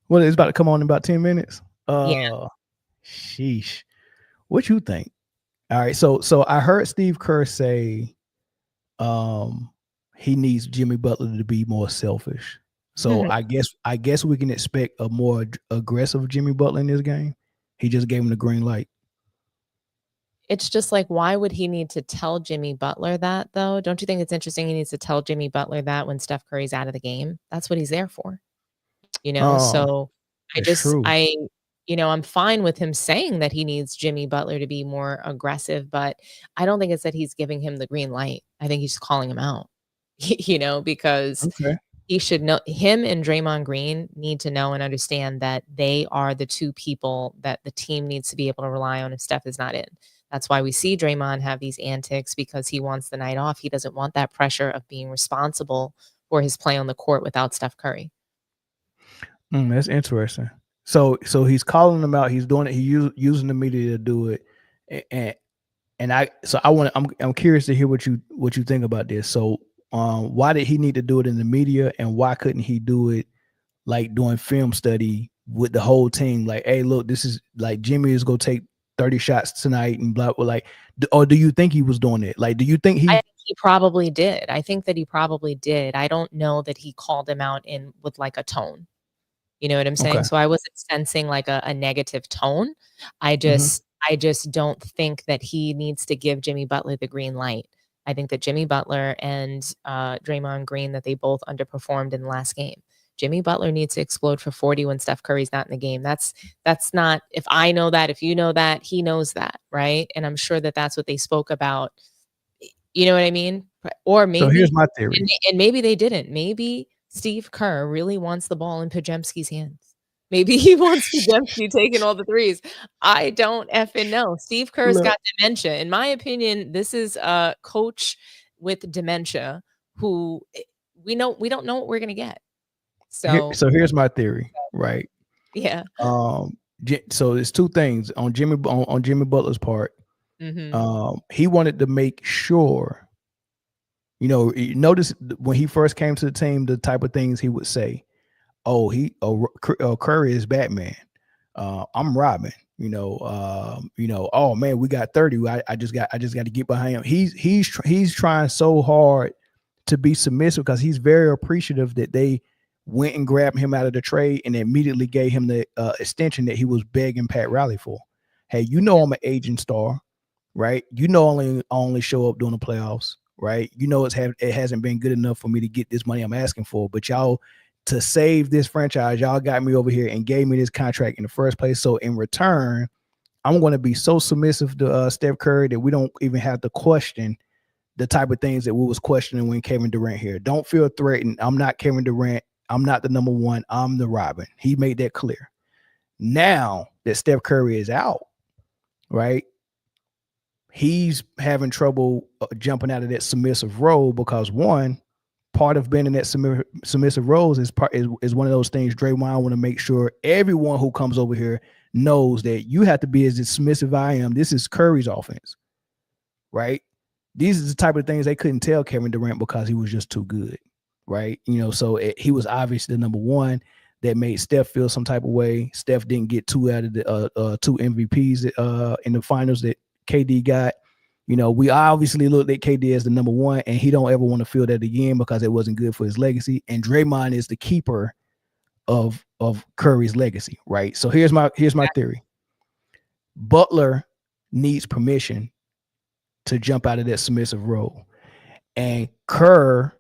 Well, it's about to come on in about 10 minutes. Yeah. Sheesh. What you think? All right. So I heard Steve Kerr say he needs Jimmy Butler to be more selfish. So I guess we can expect a more aggressive Jimmy Butler in this game. He just gave him the green light. It's just like, why would he need to tell Jimmy Butler that, though? Don't you think it's interesting he needs to tell Jimmy Butler that when Steph Curry's out of the game? That's what he's there for, So That's true. I'm fine with him saying that he needs Jimmy Butler to be more aggressive, but I don't think it's that he's giving him the green light. I think he's calling him out, because Okay. he should know. Him and Draymond Green need to know and understand that they are the two people that the team needs to be able to rely on if Steph is not in. That's why we see Draymond have these antics, because he wants the night off. He doesn't want that pressure of being responsible for his play on the court without Steph Curry. That's interesting. So he's calling them out. He's doing it. He's using the media to do it. I'm curious to hear what you think about this. So why did he need to do it in the media, and why couldn't he do it like doing film study with the whole team? Like, hey, look, this is like Jimmy is gonna take 30 shots tonight and blah. Like, or do you think he was doing it? Like, do you think I think he probably did. I think that he probably did. I don't know that he called him out with like a tone. You know what I'm saying? Okay. So I wasn't sensing like a negative tone. I Mhm. just don't think that he needs to give Jimmy Butler the green light. I think that Jimmy Butler and Draymond Green, that they both underperformed in the last game. Jimmy Butler needs to explode for 40 when Steph Curry's not in the game. That's not, if I know that, if you know that, he knows that, right? And I'm sure that that's what they spoke about. You know what I mean? Or So maybe, here's my theory. and maybe they didn't. Maybe Steve Kerr really wants the ball in Podziemski's hands. Maybe he wants Podziemski taking all the threes. I don't effing know. Steve Kerr's Look, got dementia. In my opinion, this is a coach with dementia who we don't know what we're gonna get. So so here's my theory, right? yeah. So there's two things on Jimmy Butler's part. He wanted to make sure, you notice when he first came to the team, the type of things he would say. Oh, Curry is Batman. I'm Robin. Oh man, we got 30. I just got to get behind him. He's trying so hard to be submissive because he's very appreciative that they went and grabbed him out of the trade and immediately gave him the extension that he was begging Pat Riley for. Hey, I'm an aging star, right? I only show up during the playoffs, right? It hasn't been good enough for me to get this money I'm asking for, but y'all, to save this franchise, y'all got me over here and gave me this contract in the first place. So in return, I'm going to be so submissive to Steph Curry that we don't even have to question the type of things that we was questioning when Kevin Durant here. Don't feel threatened. I'm not Kevin Durant. I'm not the number one. I'm the Robin. He made that clear. Now that Steph Curry is out, right? He's having trouble jumping out of that submissive role because one, part of being in that submissive roles is one of those things Draymond want to make sure everyone who comes over here knows that you have to be as submissive as I am. This is Curry's offense, right? These are the type of things they couldn't tell Kevin Durant because he was just too good, right? So he was obviously the number one that made Steph feel some type of way. Steph didn't get two out of the two MVPs in the finals that KD got. We obviously looked at KD as the number one, and he don't ever want to feel that again because it wasn't good for his legacy. And Draymond is the keeper of Curry's legacy, right? So here's my theory. Butler needs permission to jump out of that submissive role, and Kerr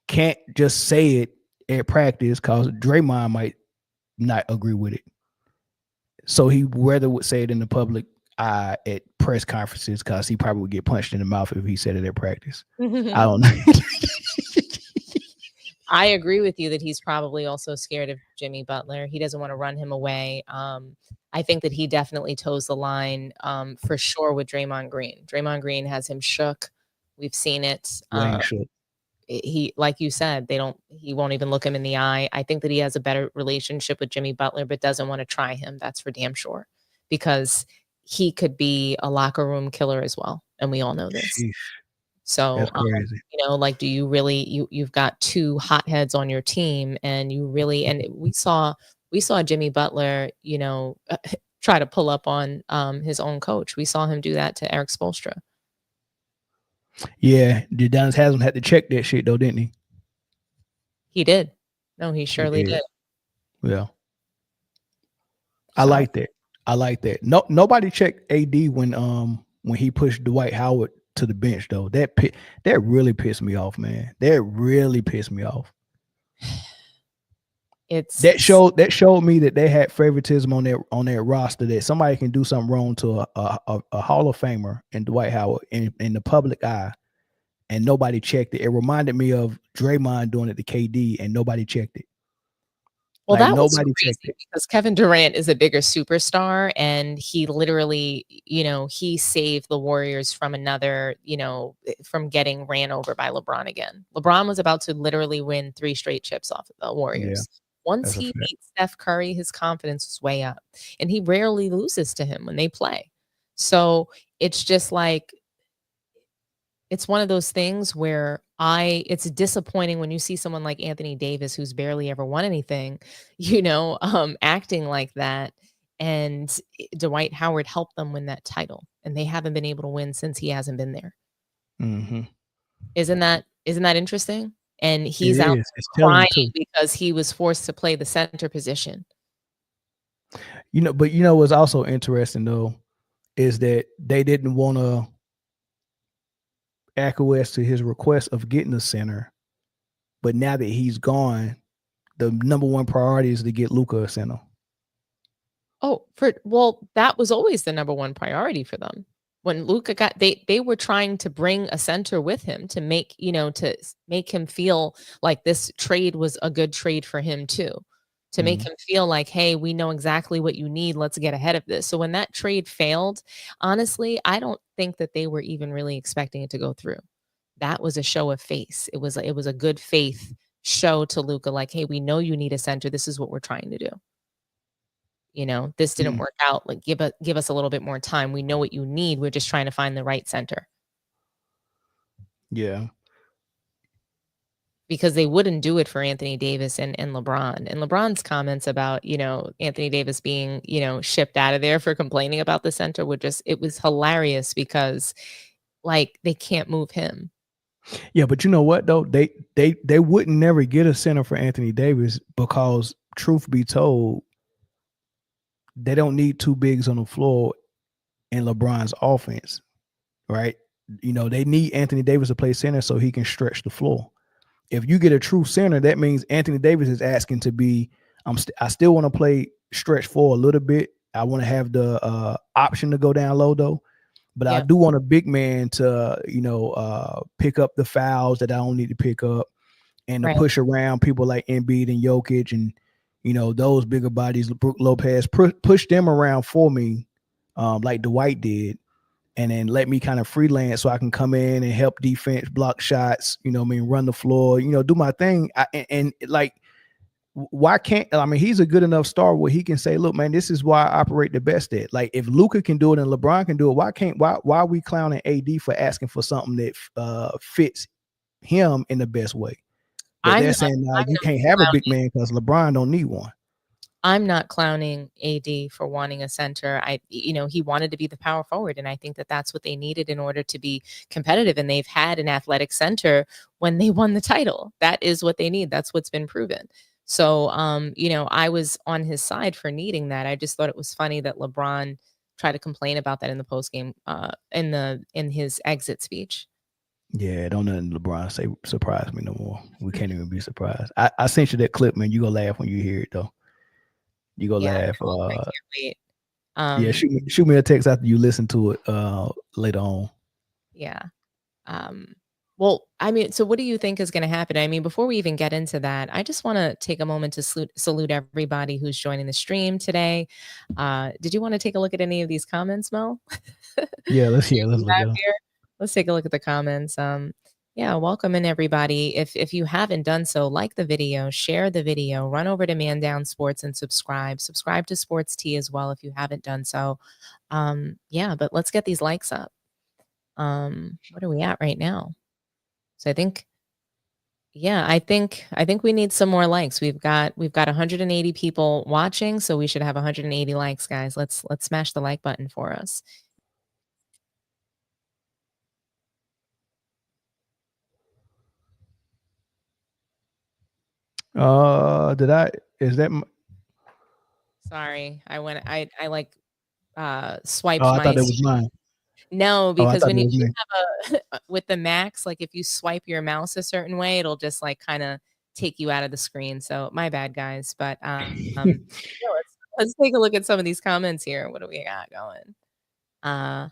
can't just say it at practice because Draymond might not agree with it. So he rather would say it in the public at press conferences because he probably would get punched in the mouth if he said it at practice. I don't know. I agree with you that he's probably also scared of Jimmy Butler. He doesn't want to run him away. I think that he definitely toes the line for sure with Draymond Green. Draymond Green has him shook. We've seen it. He, like you said, he won't even look him in the eye. I think that he has a better relationship with Jimmy Butler, but doesn't want to try him. That's for damn sure, because he could be a locker room killer as well. And we all know this. Sheesh. So, That's crazy. do you really, you've got two hotheads on your team, and you really, and we saw Jimmy Butler, try to pull up on his own coach. We saw him do that to Eric Spoelstra. Yeah, Udonis Haslam had to check that shit though, didn't he? He did. No, he surely did. Yeah. I like that. No, nobody checked AD when he pushed Dwight Howard to the bench though. That really pissed me off, man. That really pissed me off. That showed me that they had favoritism on their roster, that somebody can do something wrong to a Hall of Famer and Dwight Howard in the public eye, and nobody checked it. It reminded me of Draymond doing it to KD, and nobody checked it. Well, that was crazy because Kevin Durant is a bigger superstar, and he literally, he saved the Warriors from from getting ran over by LeBron again. LeBron was about to literally win 3 straight chips off of the Warriors. Yeah, once he beat Steph Curry, his confidence was way up, and he rarely loses to him when they play. So it's just like, it's one of those things where it's disappointing when you see someone like Anthony Davis, who's barely ever won anything, acting like that. And Dwight Howard helped them win that title, and they haven't been able to win since he hasn't been there. Mm-hmm. Isn't that interesting? And he's out crying because he was forced to play the center position. But what's also interesting though is that they didn't want to acquiesce to his request of getting a center, but now that he's gone, the number one priority is to get Luka a center. That was always the number one priority for them. When Luka got they were trying to bring a center with him to make, make him feel like this trade was a good trade for him too. To make Mhm. him feel like, "Hey, we know exactly what you need. Let's get ahead of this." So when that trade failed, honestly, I don't think that they were even really expecting it to go through. That was a show of face. It was a good faith show to Luka, like, "Hey, we know you need a center. This is what we're trying to do. This didn't Mm. work out. Like, give us a little bit more time. We know what you need. We're just trying to find the right center." Yeah. Because they wouldn't do it for Anthony Davis and LeBron. And LeBron's comments about, Anthony Davis being, shipped out of there for complaining about the center it was hilarious because, like, they can't move him. Yeah, but you know what though? They wouldn't never get a center for Anthony Davis because, truth be told, they don't need two bigs on the floor in LeBron's offense, right? They need Anthony Davis to play center so he can stretch the floor. If you get a true center, that means Anthony Davis is asking to be. I still want to play stretch four a little bit. I want to have the option to go down low though, but I Yeah. do want a big man to pick up the fouls that I don't need to pick up, and to Right. push around people like Embiid and Jokic and those bigger bodies, Brook Lopez, push them around for me, like Dwight did, and then let me kind of freelance so I can come in and help defense, block shots, run the floor, do my thing. And like, why can't, he's a good enough star where he can say, look, man, this is why I operate the best at. Like, if Luka can do it and LeBron can do it, why are we clowning AD for asking for something that fits him in the best way? But I'm they're not saying, I'm you not can't have a big clowning man because LeBron don't need one. I'm not clowning AD for wanting a center. He wanted to be the power forward, and I think that that's what they needed in order to be competitive, and they've had an athletic center when they won the title. That is what they need. That's what's been proven. So, I was on his side for needing that. I just thought it was funny that LeBron tried to complain about that in the post game, in his exit speech. Yeah, don't nothing LeBron say surprise me no more. We can't even be surprised. I sent you that clip, man. You gonna laugh when you hear it though. You gonna Yeah, laugh. I can't wait. Yeah, shoot me a text after you listen to it later on. Yeah. Well, so what do you think is going to happen? Before we even get into that, I just want to take a moment to salute everybody who's joining the stream today. Did you want to take a look at any of these comments, Mel? Yeah, let's You look at have them. here? Let's take a look at the comments. Yeah, welcome in everybody. If you haven't done so, like the video, share the video, run over to Man Down Sports and subscribe. Subscribe to Sports Tea as well if you haven't done so. Yeah, but let's get these likes up. What are we at right now? So I think we need some more likes. We've got 180 people watching, so we should have 180 likes, guys. Let's smash the like button for us. Is that Sorry, I oh, swiped I thought my that was mine. No, Oh, I because thought when that you was me. have with the Max, like if you swipe your mouse a certain way, it'll just like kind of take you out of the screen. So my bad, guys. But yeah, let's take a look at some of these comments here. What do we got going?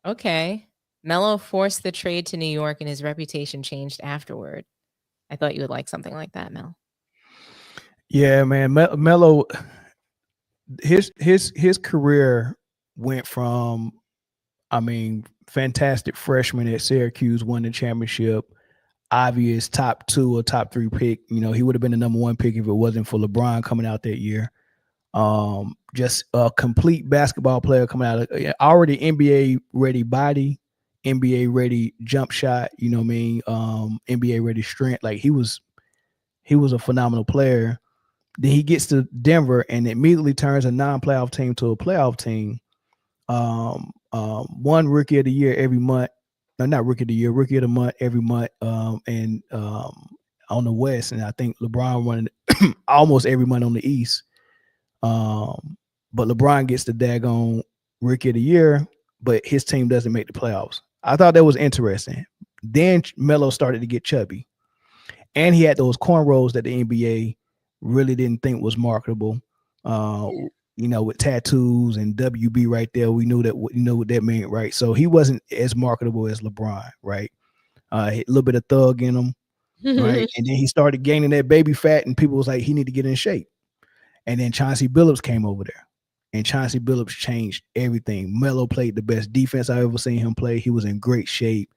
Okay. Melo forced the trade to New York and his reputation changed afterward. I thought you would like something like that, Mel. Yeah, man. Melo, his career went from, fantastic freshman at Syracuse, won the championship, obvious top 2 or top 3 pick. He would have been the number 1 pick if it wasn't for LeBron coming out that year. Just a complete basketball player coming out of already NBA ready body, NBA ready jump shot, NBA ready strength. Like he was a phenomenal player. Then he gets to Denver and immediately turns a non-playoff team to a playoff team. One rookie of the year every month. No, not rookie of the year, rookie of the month every month. And on the West, and I think LeBron won almost every month on the East. But LeBron gets the daggone rookie of the year, but his team doesn't make the playoffs. I thought that was interesting. Then Melo started to get chubby. And he had those cornrows that the NBA really didn't think was marketable. With tattoos and WB right there, we knew that what that meant, right? So he wasn't as marketable as LeBron, right? A little bit of thug in him, right? And then he started gaining that baby fat, and people was like, he need to get in shape. And then Chauncey Billups came over there, and Chauncey Billups changed everything. Melo played the best defense I ever seen him play. He was in great shape.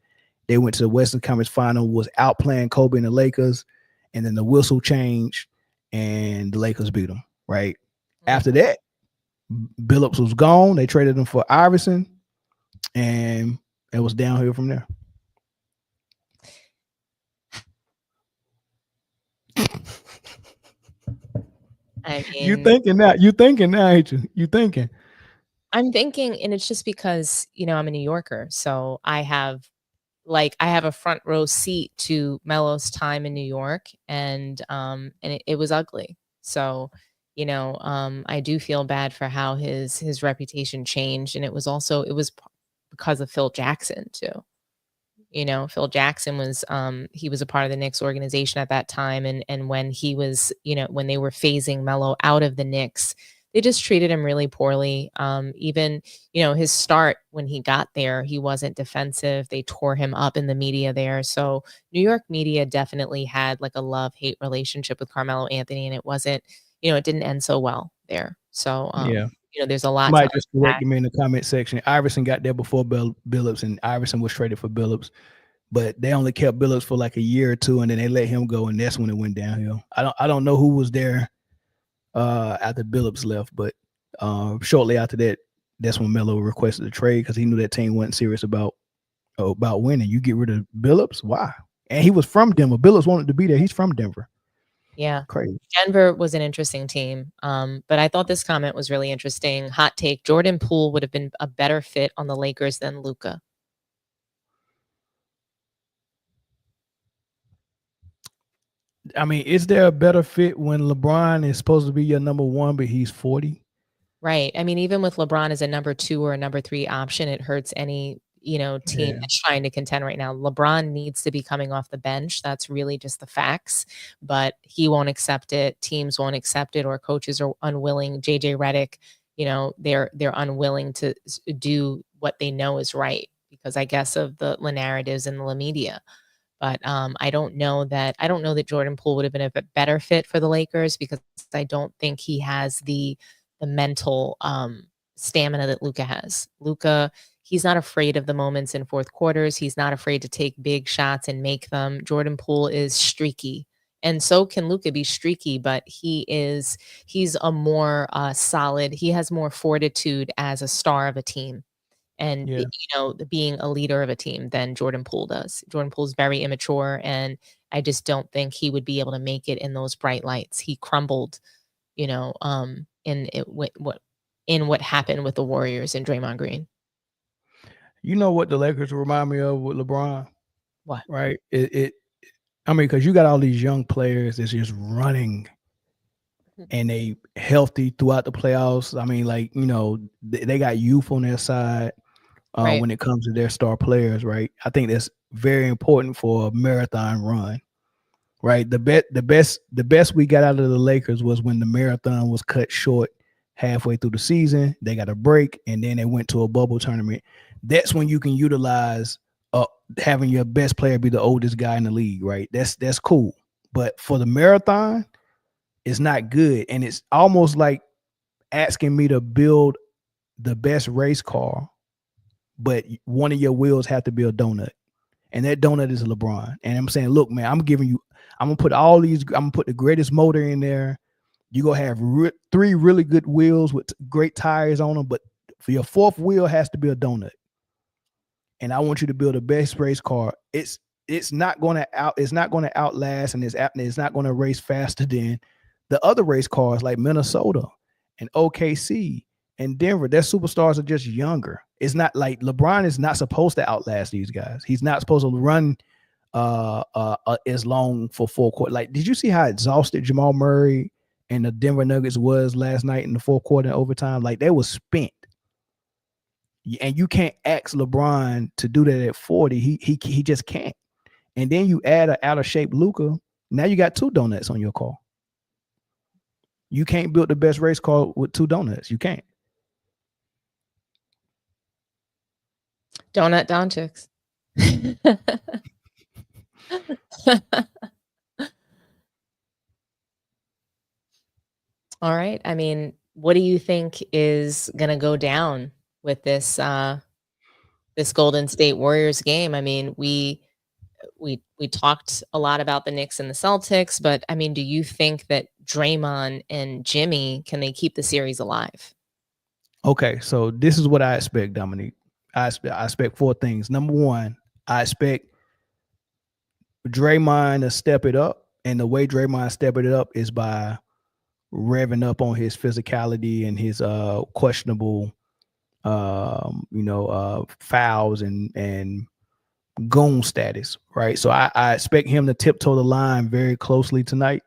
They went to the Western Conference Final, was outplaying Kobe and the Lakers, and then the whistle changed, and the Lakers beat them, right? After that, Billups was gone. They traded him for Iverson, and it was downhill from there. I You mean, thinking now, ain't you? You thinking. I'm thinking, and it's just because, I'm a New Yorker, so I have a front row seat to Melo's time in New York, and it was ugly. So, I do feel bad for how his reputation changed, and it was because of Phil Jackson too. Phil Jackson was he was a part of the Knicks organization at that time, and when he was, when they were phasing Melo out of the Knicks, they just treated him really poorly. Even, his start when he got there, he wasn't defensive. They tore him up in the media there. So New York media definitely had like a love-hate relationship with Carmelo Anthony, and it wasn't, it didn't end so well there. So Yeah. there's a lot to Somebody just corrected me in the comment section. Iverson got there before Billups, and Iverson was traded for Billups. But they only kept Billups for like a year or two, and then they let him go, and that's when it went downhill. I don't know who was there after Billups left, but shortly after that, that's when Melo requested a trade because he knew that team wasn't serious about winning. You get rid of Billups, why? And he was from Denver. Billups wanted to be there. He's from Denver. Yeah. Crazy. Denver was an interesting team. But I thought this comment was really interesting. Hot take: Jordan Poole would have been a better fit on the Lakers than Luka. I mean, is there a better fit when LeBron is supposed to be your number one, but he's 40? Right. I mean, even with LeBron as a number 2 or a number 3 option, it hurts any, team Yeah. that's trying to contend right now. LeBron needs to be coming off the bench. That's really just the facts, but he won't accept it. Teams won't accept it, or coaches are unwilling. JJ Redick, they're unwilling to do what they know is right because I guess of the narratives in the media. But I don't know that Jordan Poole would have been a better fit for the Lakers because I don't think he has the mental stamina that Luka has. Luka, he's not afraid of the moments in fourth quarters. He's not afraid to take big shots and make them. Jordan Poole is streaky. And so can Luka be streaky, but he's a more solid, he has more fortitude as a star of a team and Yeah. being a leader of a team than Jordan Poole does. Jordan Poole's very immature, and I just don't think he would be able to make it in those bright lights. He crumbled, in what happened with the Warriors and Draymond Green. You know what the Lakers remind me of with LeBron? What? Right? I mean, because you got all these young players that's just running and they healthy throughout the playoffs. I mean, like, they got youth on their side Right. when it comes to their star players, right? I think that's very important for a marathon run, right? The best we got out of the Lakers was when the marathon was cut short halfway through the season. They got a break, and then they went to a bubble tournament. That's when you can utilize having your best player be the oldest guy in the league, right? That's cool. But for the marathon, it's not good. And it's almost like asking me to build the best race car, but one of your wheels have to be a donut. And that donut is LeBron. And I'm saying, look, man, I'm gonna put I'm gonna put the greatest motor in there. You're gonna have 3 really good wheels with great tires on them, but for your 4th wheel has to be a donut. And I want you to build the best race car. It's not gonna outlast, and it's not gonna race faster than the other race cars like Minnesota and OKC and Denver. Their superstars are just younger. It's not like LeBron is not supposed to outlast these guys. He's not supposed to run as long for 4 quarters. Like, did you see how exhausted Jamal Murray and the Denver Nuggets was last night in the 4th quarter and overtime? Like, they was spent. And you can't ask LeBron to do that at 40. He just can't. And then you add an out of shape Luka. Now you got 2 donuts on your car. You can't build the best race car with 2 donuts. You can't. Donut Donchiks. All right. I mean, what do you think is gonna go down with this Golden State Warriors game? I mean, we talked a lot about the Knicks and the Celtics, but I mean, do you think that Draymond and Jimmy can they keep the series alive? Okay, so this is what I expect, Dominique. I expect 4 things. Number 1, I expect Draymond to step it up, and the way Draymond stepping it up is by revving up on his physicality and his questionable fouls and goon status, right? So I expect him to tiptoe the line very closely tonight.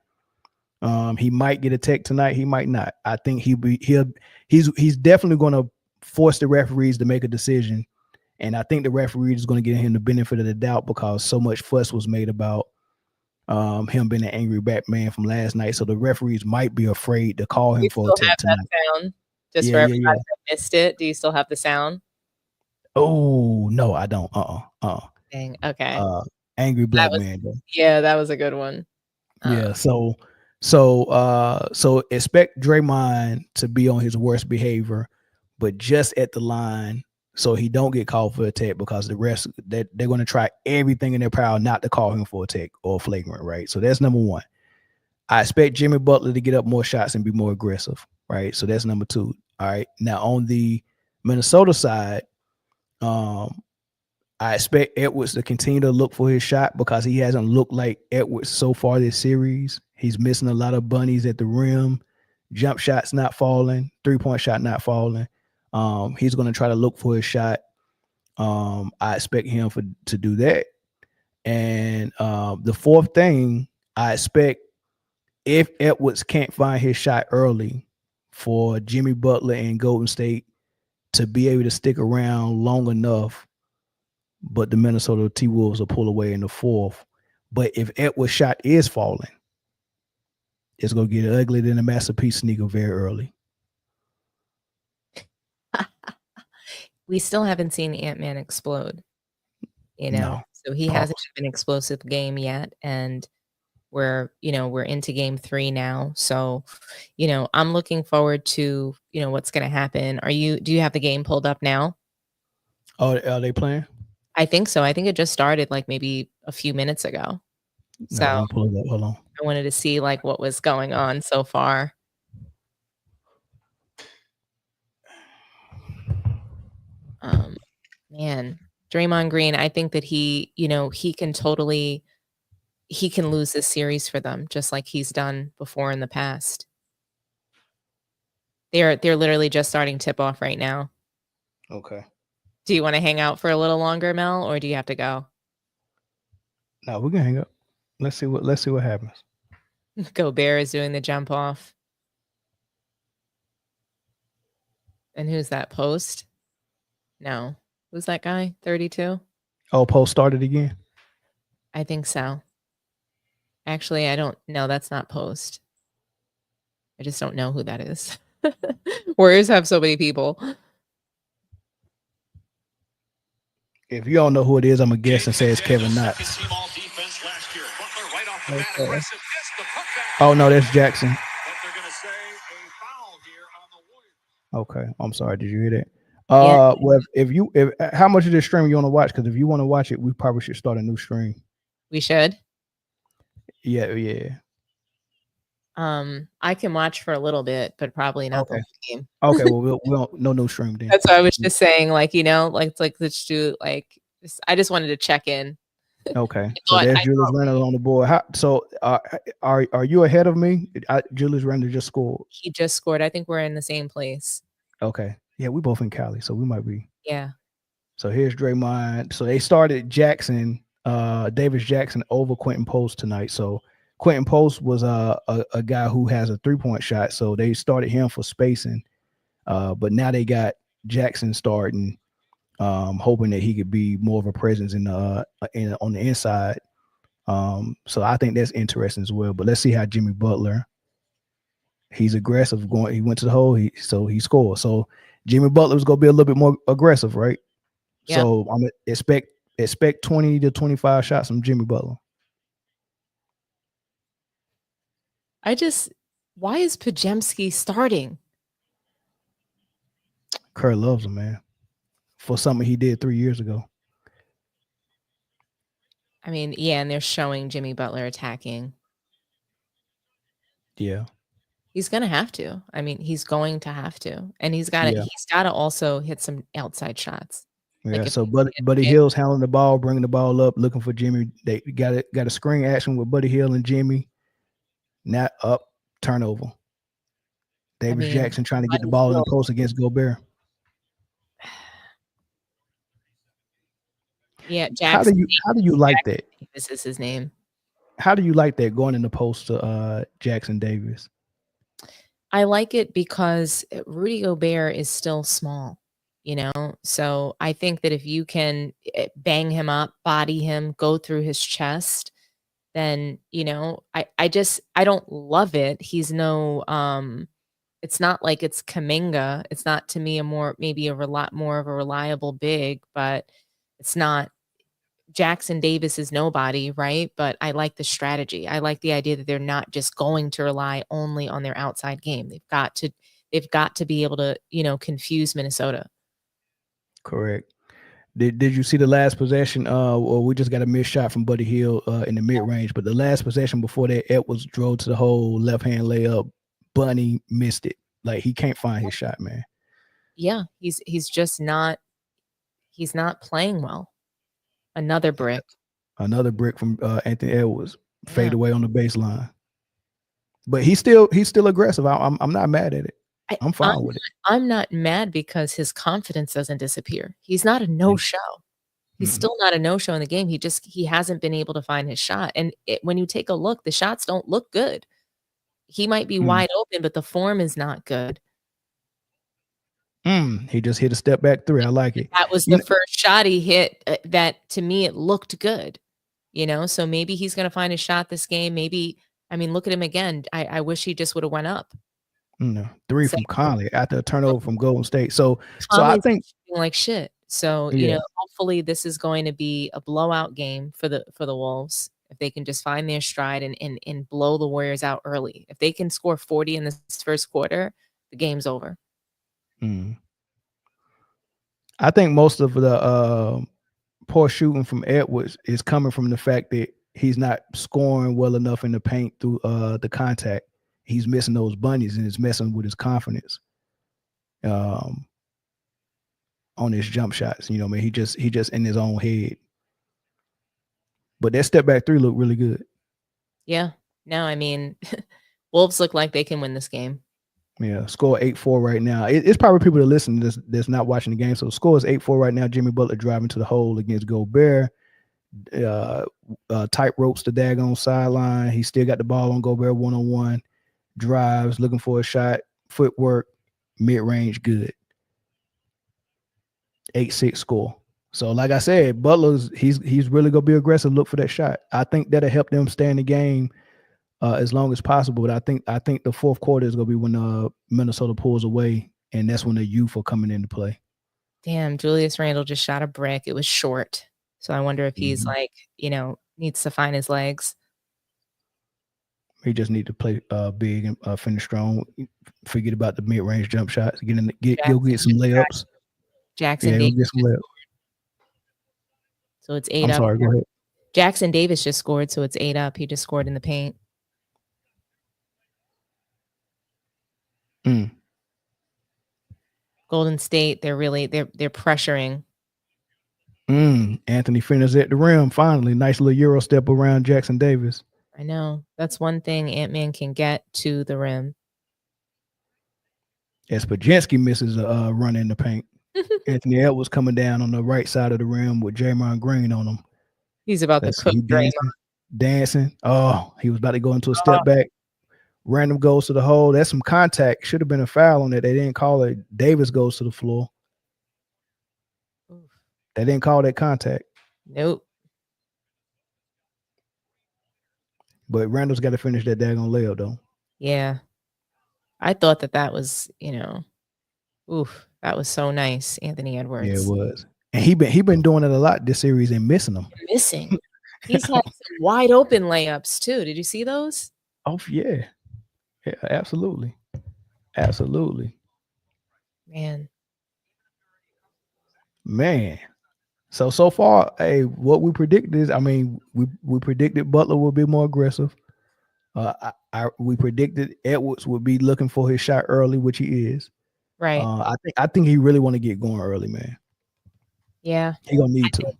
He might get a tech tonight, he might not. I think he's definitely going to force the referees to make a decision, and I think the referee is going to give him the benefit of the doubt because so much fuss was made about him being an angry Batman from last night. So the referees might be afraid to call him You for a still tech have that tonight. sound? Just Yeah, for yeah, everybody yeah. that missed it, do you still have the sound? Oh no, I don't. Dang, okay. Angry That black was man though. yeah, that was a good one. Yeah. So expect Draymond to be on his worst behavior, but just at the line so he don't get called for a tech, because the rest that they're going to try everything in their power not to call him for a tech or flagrant, right? So that's number 1. I expect Jimmy Butler to get up more shots and be more aggressive, right? So that's number 2. All right. Now on the Minnesota side, I expect Edwards to continue to look for his shot because he hasn't looked like Edwards so far this series. He's missing a lot of bunnies at the rim, jump shots not falling, 3-point shot not falling. He's going to try to look for his shot. I expect him to do that. And the 4th thing, I expect if Edwards can't find his shot early, for Jimmy Butler and Golden State to be able to stick around long enough, but the Minnesota T-Wolves will pull away in the 4th. But if Edwards' shot is falling, it's going to get uglier than a masterpiece sneaker very early. We still haven't seen Ant-Man explode, No. so he hasn't had an explosive game yet, and we're into game 3 now. So, I'm looking forward to, what's gonna happen. Do you have the game pulled up now? Oh, are they playing? I think so. I think it just started like maybe a few minutes ago. No, So let me pull it up. Hold on. I wanted to see like what was going on so far. Man, Draymond Green, I think that he can lose this series for them just like he's done before in the past. They're literally just starting tip off right now. Okay. Do you want to hang out for a little longer, Mel, or do you have to go? No, we're gonna hang up. Let's see what happens. Gobert is doing the jump off. And who's that? Post? No. Who's that guy? 32? Oh, Post started again. I think so. Actually, I don't know. That's not Post. I just don't know who that is. Warriors have so many people. If you don't know who it is, I'm gonna guess and say it's Kevin Knox. Okay. Oh no, that's Jackson. Okay, I'm sorry. Did you hear that? Yeah. Well, if how much of this stream you want to watch? Because if you want to watch it, we probably should start a new stream. We should. Yeah. I can watch for a little bit, but probably not the Okay. whole game. Okay, well, we'll no new stream then. That's what I was just saying. Like, let's do like. I just wanted to check in. Okay, so there's Julius Randle on the board. So are you ahead of me? Julius Randle just scored. He just scored. I think we're in the same place. Okay, yeah, we both in Cali, so we might be. Yeah. So here's Draymond. So they started Jackson, Davis Jackson over Quentin Post tonight. So Quentin Post was a guy who has a 3-point shot, so they started him for spacing. But now they got Jackson starting, hoping that he could be more of a presence on the inside. So I think that's interesting as well. But let's see how Jimmy Butler. He's aggressive. He went to the hole. He scored. So Jimmy Butler was gonna be a little bit more aggressive, right? Yeah. So I'm expect 20 to 25 shots from Jimmy Butler. Why is Pajemski starting? Kerr loves him, man, for something he did 3 years ago. I mean, yeah, and they're showing Jimmy Butler attacking. Yeah, He's gonna have to. I mean, he's going to have to, and he's yeah, gotta also hit some outside shots. yeah. Like if So if Buddy Jim Hill's handling the ball, bringing the ball up, looking for Jimmy. They got a screen action with Buddy Hill and Jimmy. Not up, turnover. I Davis mean, Jackson trying to get the Buddy ball in the Hield post against Gobert. yeah, How do you like that? Davis is his name. How do you like that going in the post to Jackson Davis? I like it because Rudy Gobert is still small, you know? So I think that if you can bang him up, body him, go through his chest, then, I don't love it. He's no it's not like it's Kaminga. It's not to me maybe a lot more of a reliable big, but it's not Jackson Davis is nobody, right? But I like the strategy. I like the idea that they're not just going to rely only on their outside game. They've got to be able to, confuse Minnesota. Correct. Did you see the last possession? Or we just got a missed shot from Buddy Hill in the mid range, but the last possession before that, Edwards drove to the hole, left hand layup. Bunny missed it. Like he can't find his shot, man. Yeah, he's just not he's not playing well. Another brick. Another brick from Anthony Edwards, Yeah. fade away on the baseline. But he's still aggressive. I'm not mad at it. I'm fine with it. I'm not mad because his confidence doesn't disappear. He's not a no-show. He's still not a no-show in the game. He hasn't been able to find his shot. And when you take a look, the shots don't look good. He might be wide open, but the form is not good. He just hit a step back three. I like it. That was the first shot he hit that to me, it looked good. So maybe he's going to find a shot this game. Maybe, look at him again. I wish he just would have went up. No, three from Conley after a turnover from Golden State. So I think like shit. So, hopefully this is going to be a blowout game for the Wolves. If they can just find their stride and blow the Warriors out early. If they can score 40 in this first quarter, the game's over. I think most of the poor shooting from Edwards is coming from the fact that he's not scoring well enough in the paint through the contact. He's missing those bunnies and it's messing with his confidence on his jump shots. He just in his own head. But that step back three looked really good. Yeah. No, Wolves look like they can win this game. Yeah, score 8-4 right now. It's probably people that listen to this that's not watching the game. So the score is 8-4 right now. Jimmy Butler driving to the hole against Gobert. Tight ropes the daggone sideline. He still got the ball on Gobert one-on-one. Drives, looking for a shot. Footwork, mid-range, good. 8-6 score. So like I said, Butler's he's really gonna be aggressive. Look for that shot. I think that'll help them stay in the game as long as possible. But I think the fourth quarter is gonna be when Minnesota pulls away, and that's when the youth are coming into play. Damn, Julius Randle just shot a brick. It was short. So I wonder if he's needs to find his legs. He just need to play big and finish strong. Forget about the mid-range jump shots. Go get some layups. Jackson Davis. Get some layups. So it's 8 I'm up. sorry, go ahead. Jackson Davis just scored, so it's 8 up. He just scored in the paint. Golden State, they're pressuring. Anthony finished at the rim finally. Nice little Euro step around Jackson Davis. I know. That's one thing Ant-Man can get to the rim. As Pajemski misses a run in the paint. Anthony Edwards coming down on the right side of the rim with Draymond Green on him. He's about to cook Draymond. Dancing. Oh, he was about to go into a step back. Random goes to the hole. That's some contact. Should have been a foul on it. They didn't call it. Davis goes to the floor. Oof. They didn't call that contact. Nope. But Randall's got to finish that daggone layup though. Yeah. I thought that was, oof, that was so nice, Anthony Yeah, it Edwards. was. And he been doing it a lot this series and missing them. Missing. He's had some wide open layups too. Did you see those? Oh yeah. Yeah, absolutely. Absolutely. Man. Man. So far, hey, what we predicted is, I mean, we predicted Butler would be more aggressive. We predicted Edwards would be looking for his shot early, which he is. Right. I think he really want to get going early, man. Yeah. He gonna need to.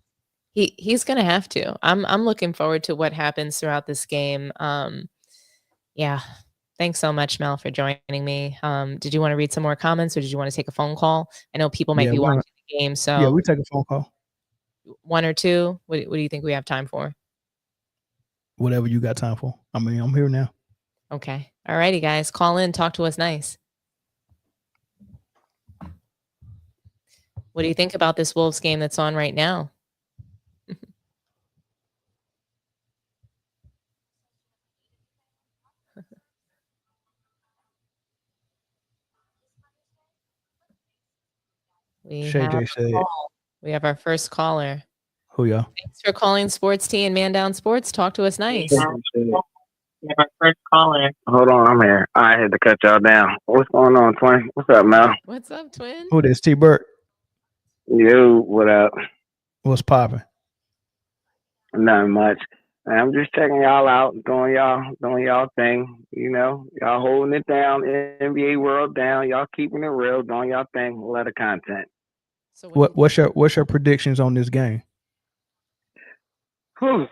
He's gonna have to. I'm looking forward to what happens throughout this game. Yeah. Thanks so much, Mel, for joining me. Did you want to read some more comments or did you want to take a phone call? I know people might Yeah, be we watching wanna- the game, yeah, so we take a phone call. one or two. What do you think we have time for? Whatever you got time for. I mean, I'm here now. Okay. All righty, guys. Call in, talk to us nice. What do you think about this Wolves game that's on right now? We Shay have J a said, call. We have our first caller. who y'all? Thanks for calling Sports Tea and Man Down Sports. Talk to us nice. My first caller. Hold on, I'm here. I had to cut y'all down. What's going on, Twin? What's up, Mel? What's up, twin? Who this? T Burt. You, what up? What's popping? Nothing much. I'm just checking y'all out, doing y'all thing. You know, y'all holding it down, NBA world down. Y'all keeping it real, doing y'all thing. A lot of content. So What's your predictions on this game? Whew.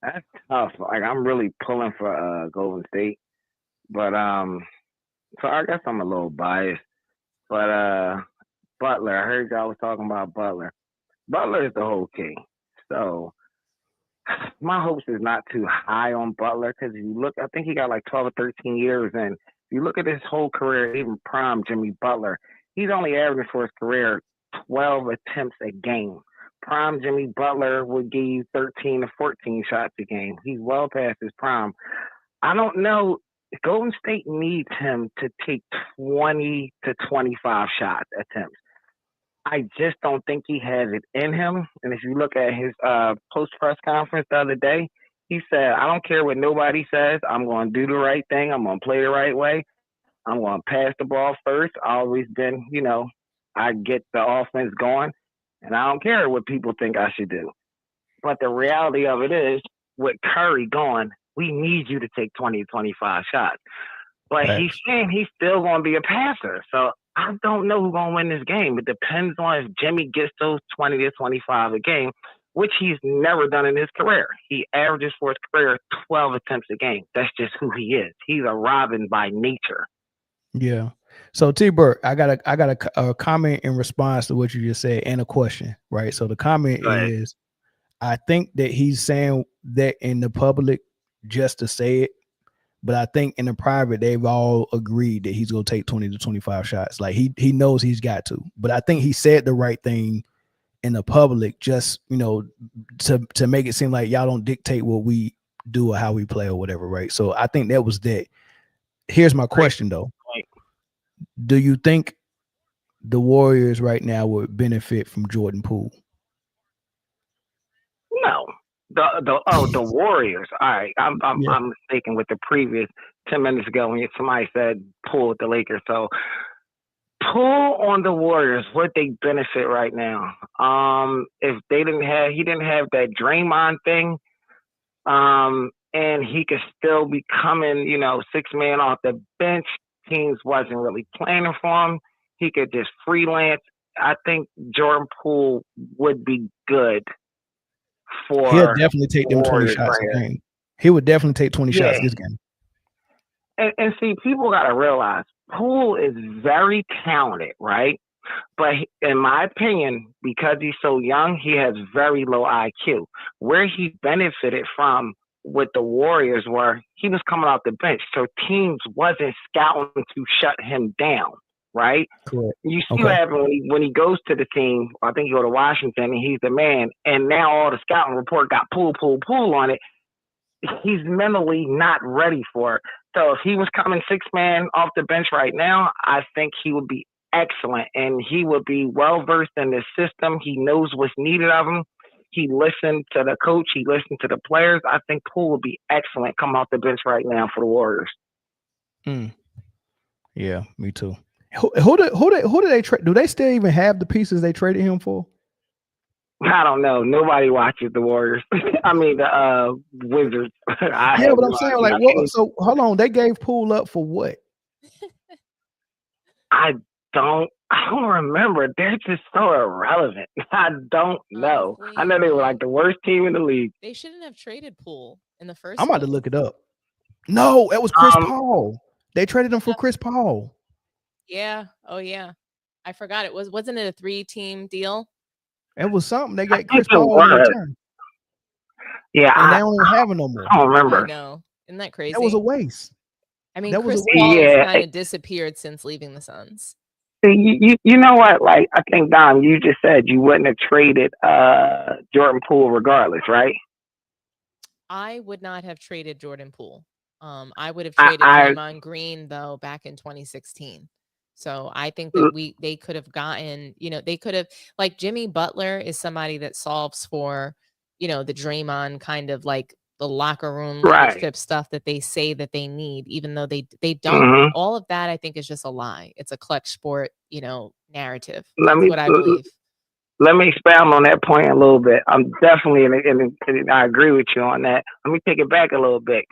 That's tough. Like I'm really pulling for Golden State, but so I guess I'm a little biased. But Butler, I heard y'all was talking about Butler. Butler is the whole key. So my hopes is not too high on Butler because if you look, I think he got like 12 or 13 years. And if you look at his whole career, even prime Jimmy Butler, he's only averaging for his career 12 attempts a game. Prime Jimmy Butler would give you 13 to 14 shots a game. He's well past his prime. I don't know. Golden State needs him to take 20 to 25 shot attempts. I just don't think he has it in him. And if you look at his post press conference the other day, he said, I don't care what nobody says. I'm going to do the right thing. I'm going to play the right way. I'm going to pass the ball first. I always been, I get the offense going, and I don't care what people think I should do. But the reality of it is, with Curry gone, we need you to take 20 to 25 shots. But he's saying he's still going to be a passer. So I don't know who's going to win this game. It depends on if Jimmy gets those 20 to 25 a game, which he's never done in his career. He averages for his career 12 attempts a game. That's just who he is. He's a Robin by nature. Yeah. So T Burt, I got a comment in response to what you just said and a question, right? So the comment is, I think that he's saying that in the public just to say it, but I think in the private they've all agreed that he's gonna take 20 to 25 shots. Like he knows he's got to, but I think he said the right thing in the public, just to make it seem like y'all don't dictate what we do or how we play or whatever, right? So I think that was that. Here's my question though. Do you think the Warriors right now would benefit from Jordan Poole? No. The Warriors. All right. I'm mistaken with the previous 10 minutes ago when somebody said Poole with the Lakers. So Poole on the Warriors, would they benefit right now? If he didn't have that Draymond thing, and he could still be coming, 6-man off the bench. Teams wasn't really planning for him. He could just freelance. I think Jordan Poole would be good for. He'll definitely take them 20 shots a game. He would definitely take 20 shots this game. And see, people got to realize Poole is very talented, right? But in my opinion, because he's so young, he has very low IQ. Where he benefited from with the Warriors were he was coming off the bench, so teams wasn't scouting to shut him down, right? Correct. You see what happened when he goes to the team. I think he go to Washington and he's the man, and now all the scouting report got Poole on it. he's mentally not ready for it. So if he was coming 6-man off the bench right now, I think he would be excellent, and he would be well versed in the system. He knows what's needed of him. He listened to the coach. He listened to the players. I think Poole would be excellent coming off the bench right now for the Warriors. Yeah, me too. Who do they trade? Do they still even have the pieces they traded him for? I don't know. Nobody watches the Warriors. I mean the Wizards. Yeah, but I'm saying like, what? So hold on, they gave Poole up for what? I don't remember. They're just so irrelevant. I don't know. Honestly, I know they were like the worst team in the league. they shouldn't have traded Poole in the first I'm about to place. look it up. No, that was Chris Paul. They traded him for Chris Paul. Yeah. Oh yeah. I forgot it wasn't it a 3-team deal? It was something. They got think Chris it Paul in was. return. Yeah, And they I don't even have him no more. don't I remember. know. Isn't that crazy? That was a waste. I mean, that was Chris a- Paul has Yeah. kind of disappeared since leaving the Suns. You know what? Like I think Dom, you just said you wouldn't have traded Jordan Poole regardless, right? I would not have traded Jordan Poole. I would have I- traded I- Draymond Green though back in 2016. So I think that they could have gotten, they could have, like, Jimmy Butler is somebody that solves for, the Draymond kind of like the locker room Right. leadership stuff that they say that they need, even though they don't. Mhm. All of that I think is just a lie. It's a clutch sport, narrative. Let That's me- what I believe. Let me expound on that point a little bit. I'm definitely, and I agree with you on that. Let me take it back a little bit.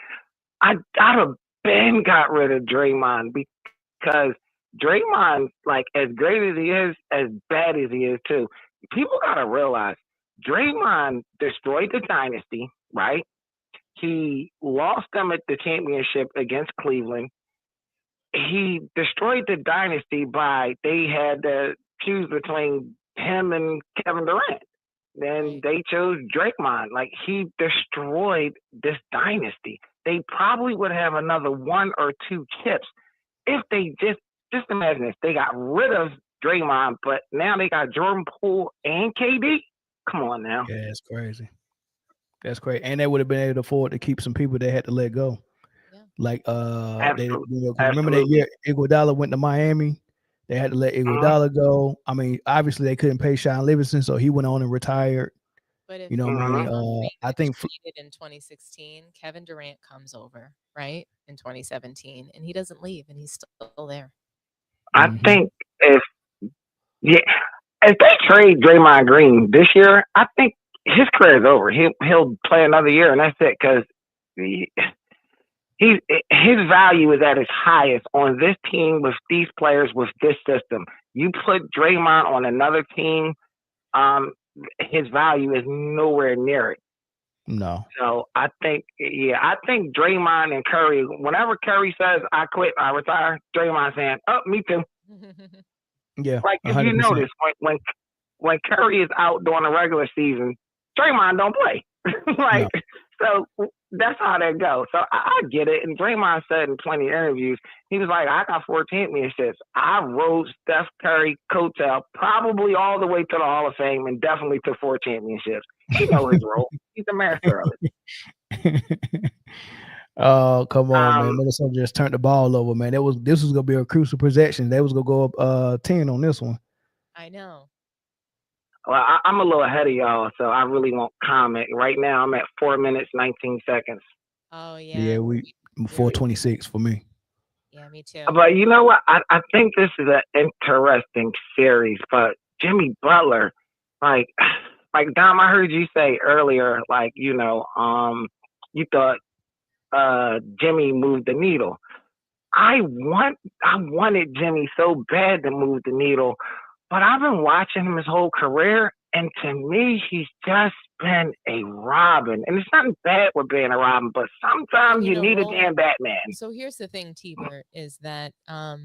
I'd have been got rid of Draymond because Draymond, like, as great as he is, as bad as he is too, people gotta realize Draymond destroyed the dynasty, right? He lost them at the championship against Cleveland. He destroyed the dynasty by they had to choose between him and Kevin Durant. Then Right. they chose Draymond. Like, he destroyed this dynasty. They probably would have another 1 or 2 chips if they just imagine this. They got rid of Draymond, but now they got Jordan Poole and KD. Come on now. Yeah, that's crazy. That's crazy. And they would have been able to afford to keep some people they had to let go. Yeah. Like Absolutely. 'cause remember that year Iguodala went to Miami. They had to let Iguodala go. I mean, obviously they couldn't pay Sean Livingston, so he went on and retired. But if You know what I mean? Draymond Green I gets think traded in 2016, Kevin Durant comes over, right? In 2017, and he doesn't leave, and he's still there. I Mhm. think if they trade Draymond Green this year, I think his career is over. He'll play another year, and that's it. Because his value is at its highest on this team with these players with this system. You put Draymond on another team, his value is nowhere near it. No. So I think Draymond and Curry. Whenever Curry says I quit, I retire, Draymond saying, "Oh, me too." Yeah. Like if 100%. you notice, when Curry is out during the regular season, Draymond don't play. Like, so that's how that goes. So I get it. And Draymond said in 20 interviews, he was like, I got 4 championships. I rode Steph Curry coattail probably all the way to the Hall of Fame and definitely to 4 championships. He knows his role. He's a master of it. Oh, come on, man. Minnesota just turned the ball over, man. This was gonna be a crucial possession. They was gonna go up 10 on this one. I know. Well, I'm a little ahead of y'all, so I really won't comment. Right now, I'm at 4 minutes, 19 seconds. Oh yeah. Yeah, we 426 for me. Yeah, me too. But you know what? I think this is an interesting series. But Jimmy Butler, like Dom, I heard you say earlier, like, you thought Jimmy moved the needle. I wanted Jimmy so bad to move the needle, but I've been watching him his whole career, and to me, he's just been a Robin. And it's nothing bad with being a Robin, but sometimes you need a damn Batman. So here's the thing, T-Bert, is that a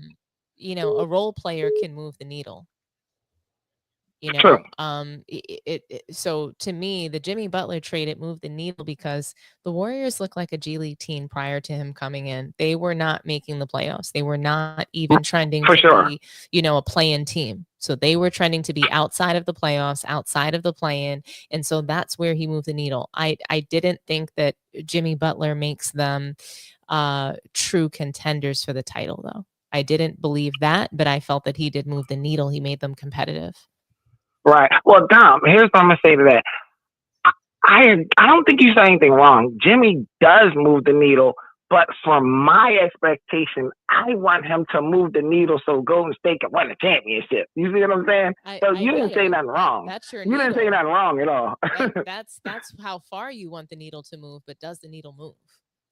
role player can move the needle. True. So to me, the Jimmy Butler trade, it moved the needle because the Warriors looked like a G League team prior to him coming in. They were not making the playoffs. They were not even trending For to sure. be, a play-in team. So they were trending to be outside of the playoffs, outside of the play-in, and so that's where he moved the needle. I didn't think that Jimmy Butler makes them true contenders for the title, though. I didn't believe that, but I felt that he did move the needle. He made them competitive. Right. Well, Dom, here's what I'm gonna say to that. I don't think you said anything wrong. Jimmy does move the needle, but from my expectation, I want him to move the needle so Golden State can win the championship. You see what I'm saying? So you didn't say nothing wrong. That's your You didn't say nothing wrong at all. That's how far you want the needle to move, but does the needle move?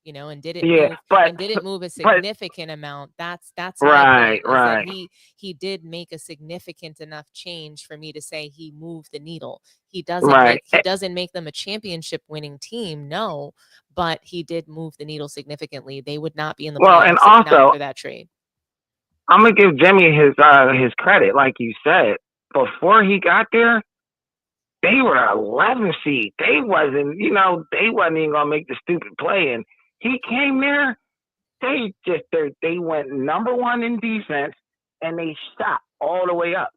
And did it Yeah, move? but And did it move a significant amount? That's my right, point, is that right. he did make a significant enough change for me to say he moved the needle. He doesn't Right. make them a championship winning team, no, but he did move the needle significantly. They would not be in the Well, playoffs and if not also, for that trade. I'm gonna give Jimmy his credit, like you said. Before he got there, they were 11 seed. They wasn't even gonna make the stupid play, and he came there. They went number one in defense, and they shot all the way up.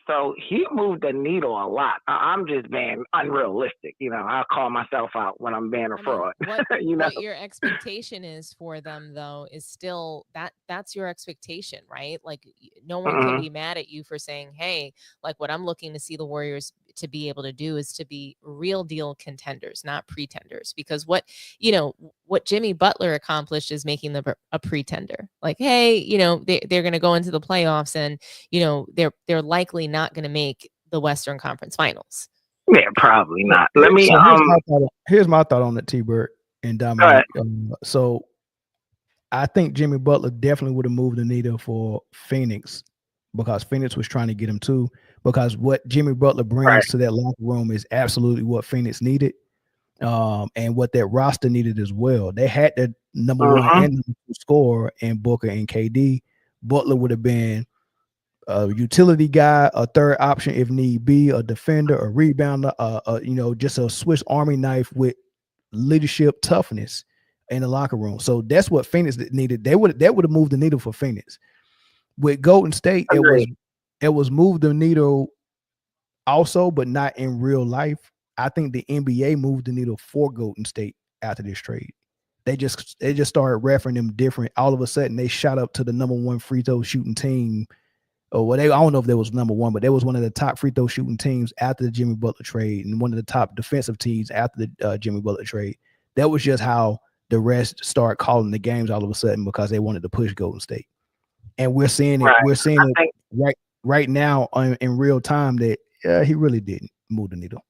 So he moved the needle a lot. I'm just being unrealistic. I'll call myself out when I'm being a fraud. What your expectation is for them, though, is still that's your expectation, right? Like, no one can be mad at you for saying, hey, like, what I'm looking to see the Warriors to be able to do is to be real deal contenders, not pretenders. Because what Jimmy Butler accomplished is making them a pretender. Like, hey, they're going to go into the playoffs, and they're likely not going to make the Western Conference Finals. Yeah, probably not. Let me. Here's my thought on it, T-Bert and Dominque. So I think Jimmy Butler definitely would have moved the needle for Phoenix, because Phoenix was trying to get him too. Because what Jimmy Butler brings to that locker room is absolutely what Phoenix needed, and what that roster needed as well. They had the number one and number two scorer in Booker and KD. Butler would have been a utility guy, a third option if need be, a defender, a rebounder, just a Swiss Army knife with leadership toughness in the locker room. So that's what Phoenix needed. That would have moved the needle for Phoenix. With Golden State, it was moved the needle also, but not in real life. I think the NBA moved the needle for Golden State after this trade. They just started referencing them different. All of a sudden, they shot up to the number one free throw shooting team. I don't know if they was number one, but they was one of the top free throw shooting teams after the Jimmy Butler trade, and one of the top defensive teams after the Jimmy Butler trade. That was just how the rest started calling the games all of a sudden, because they wanted to push Golden State. And we're seeing it. We're seeing it right now in real time that he really didn't move the needle.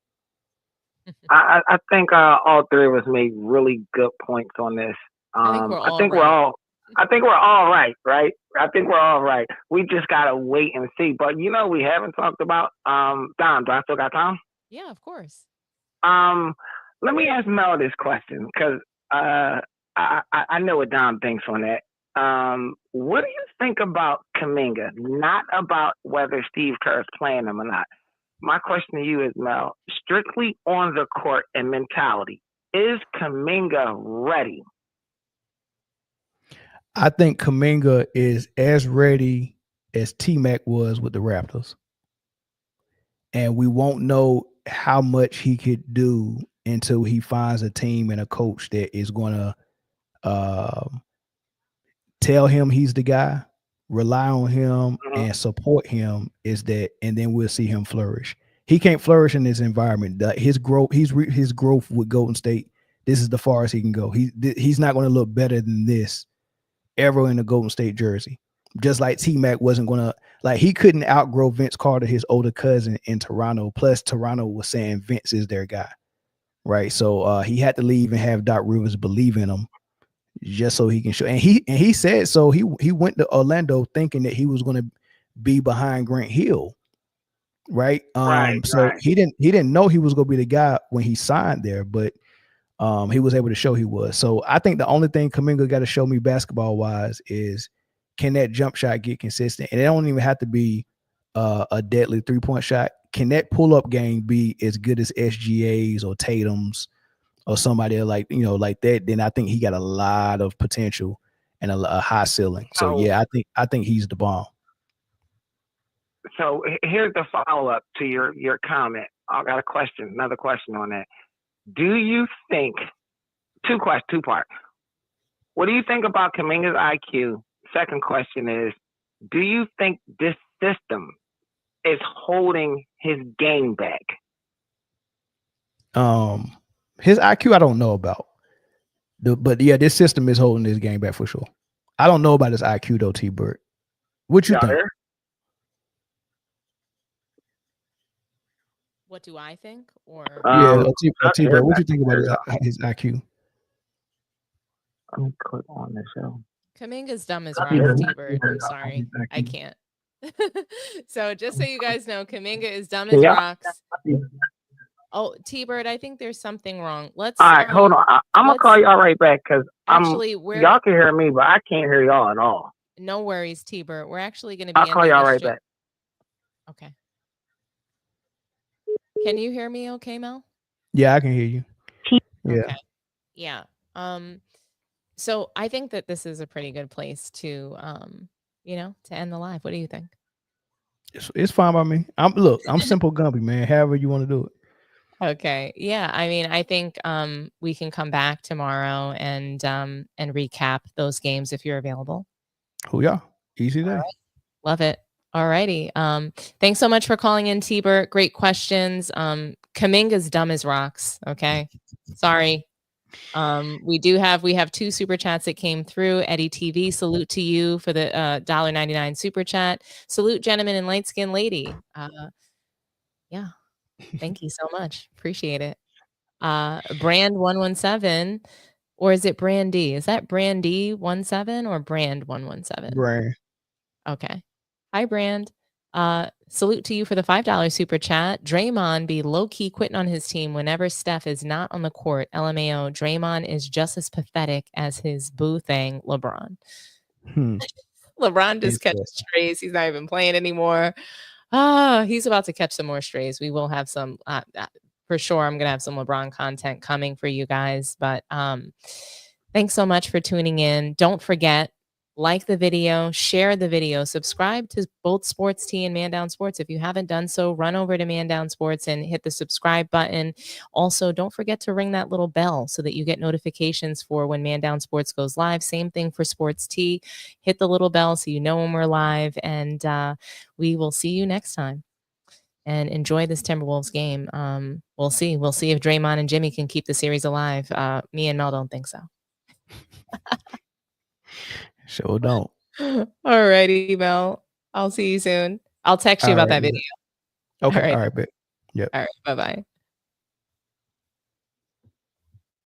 I think all three of us made really good points on this. I think we're all right, right? I think we're all right. We just gotta wait and see. But we haven't talked about Dom. Do I still got time? Yeah, of course. Let me ask Mel this question, because I know what Dom thinks on that. What do you think about Kuminga? Not about whether Steve Kerr is playing him or not. My question to you is, Mel, strictly on the court and mentality, is Kuminga ready? I think Kuminga is as ready as T-Mac was with the Raptors. And we won't know how much he could do until he finds a team and a coach that is going to tell him he's the guy, rely on him, and support him, and then we'll see him flourish. He can't flourish in this environment. His growth with Golden State, this is the farthest he can go. He's not going to look better than this ever in a Golden State jersey. Just like T-Mac wasn't going to, he couldn't outgrow Vince Carter, his older cousin in Toronto. Plus, Toronto was saying Vince is their guy, right? So he had to leave and have Doc Rivers believe in him, just so he can show. And he said so. He went to Orlando thinking that he was going to be behind Grant Hill, right? He didn't know he was going to be the guy when he signed there, but he was able to show he was. So I think the only thing Kuminga got to show me basketball wise is, can that jump shot get consistent? And it don't even have to be a deadly 3-point shot. Can that pull up game be as good as SGA's or Tatum's or somebody like that? Then I think he got a lot of potential and a high ceiling. So yeah, I think he's the bomb. So here's the follow up to your comment. I got another question on that. Do you think two part? What do you think about Kuminga's IQ? Second question is, do you think this system is holding his game back? His IQ I don't know about. But yeah, this system is holding his game back for sure. I don't know about his IQ though, T-Bird. What you think? There? What do I think? Or Yeah, T-Bird. What here's you think about his IQ? Let me click on the show. Kuminga's dumb as rocks, T-Bird. I'm sorry. I can't. So just so you guys know, Kuminga is dumb as rocks. Oh, T-Bird, I think there's something wrong. Let's. All right, hold on. I'm gonna call y'all right back because y'all can hear me, but I can't hear y'all at all. No worries, T-Bird. We're actually going to be. I'll call y'all right back. Okay. Can you hear me? Okay, Mel. Yeah, I can hear you. Yeah. Okay. Yeah. So I think that this is a pretty good place to, to end the live. What do you think? It's fine by me. I'm simple Gumpy, man. However you want to do it. Okay. Yeah. I mean, I think we can come back tomorrow and recap those games if you're available. Oh yeah. Easy day. Right. Love it. All righty. Thanks so much for calling in, T-Bert. Great questions. Kuminga's dumb as rocks. Okay. Sorry. We have 2 super chats that came through. Eddie TV, salute to you for the $1.99 super chat. Salute gentleman and light skinned lady. Yeah. Thank you so much. Appreciate it. Brand 117, or is it Brandy? Is that Brandy 17 or Brand 117? Brand. Okay. Hi, Brand. Salute to you for the $5 super chat. Draymond be low-key quitting on his team whenever Steph is not on the court. LMAO, Draymond is just as pathetic as his boo thing, LeBron. LeBron just catches strays. He's not even playing anymore. He's about to catch some more strays. We will have some, for sure. I'm going to have some LeBron content coming for you guys. But thanks so much for tuning in. Don't forget, like the video, share the video, subscribe to both Sports Tea and Man Down Sports. If you haven't done so, run over to Man Down Sports and hit the subscribe button. Also, don't forget to ring that little bell so that you get notifications for when Man Down Sports goes live. Same thing for Sports Tea. Hit the little bell so you know when we're live, and we will see you next time. And enjoy this Timberwolves game. We'll see. We'll see if Draymond and Jimmy can keep the series alive. Me and Mel don't think so. Sure don't. All righty, Mel. I'll see you soon. I'll text you about that video. Okay. All right. Bet. Yep. All right. Bye-bye.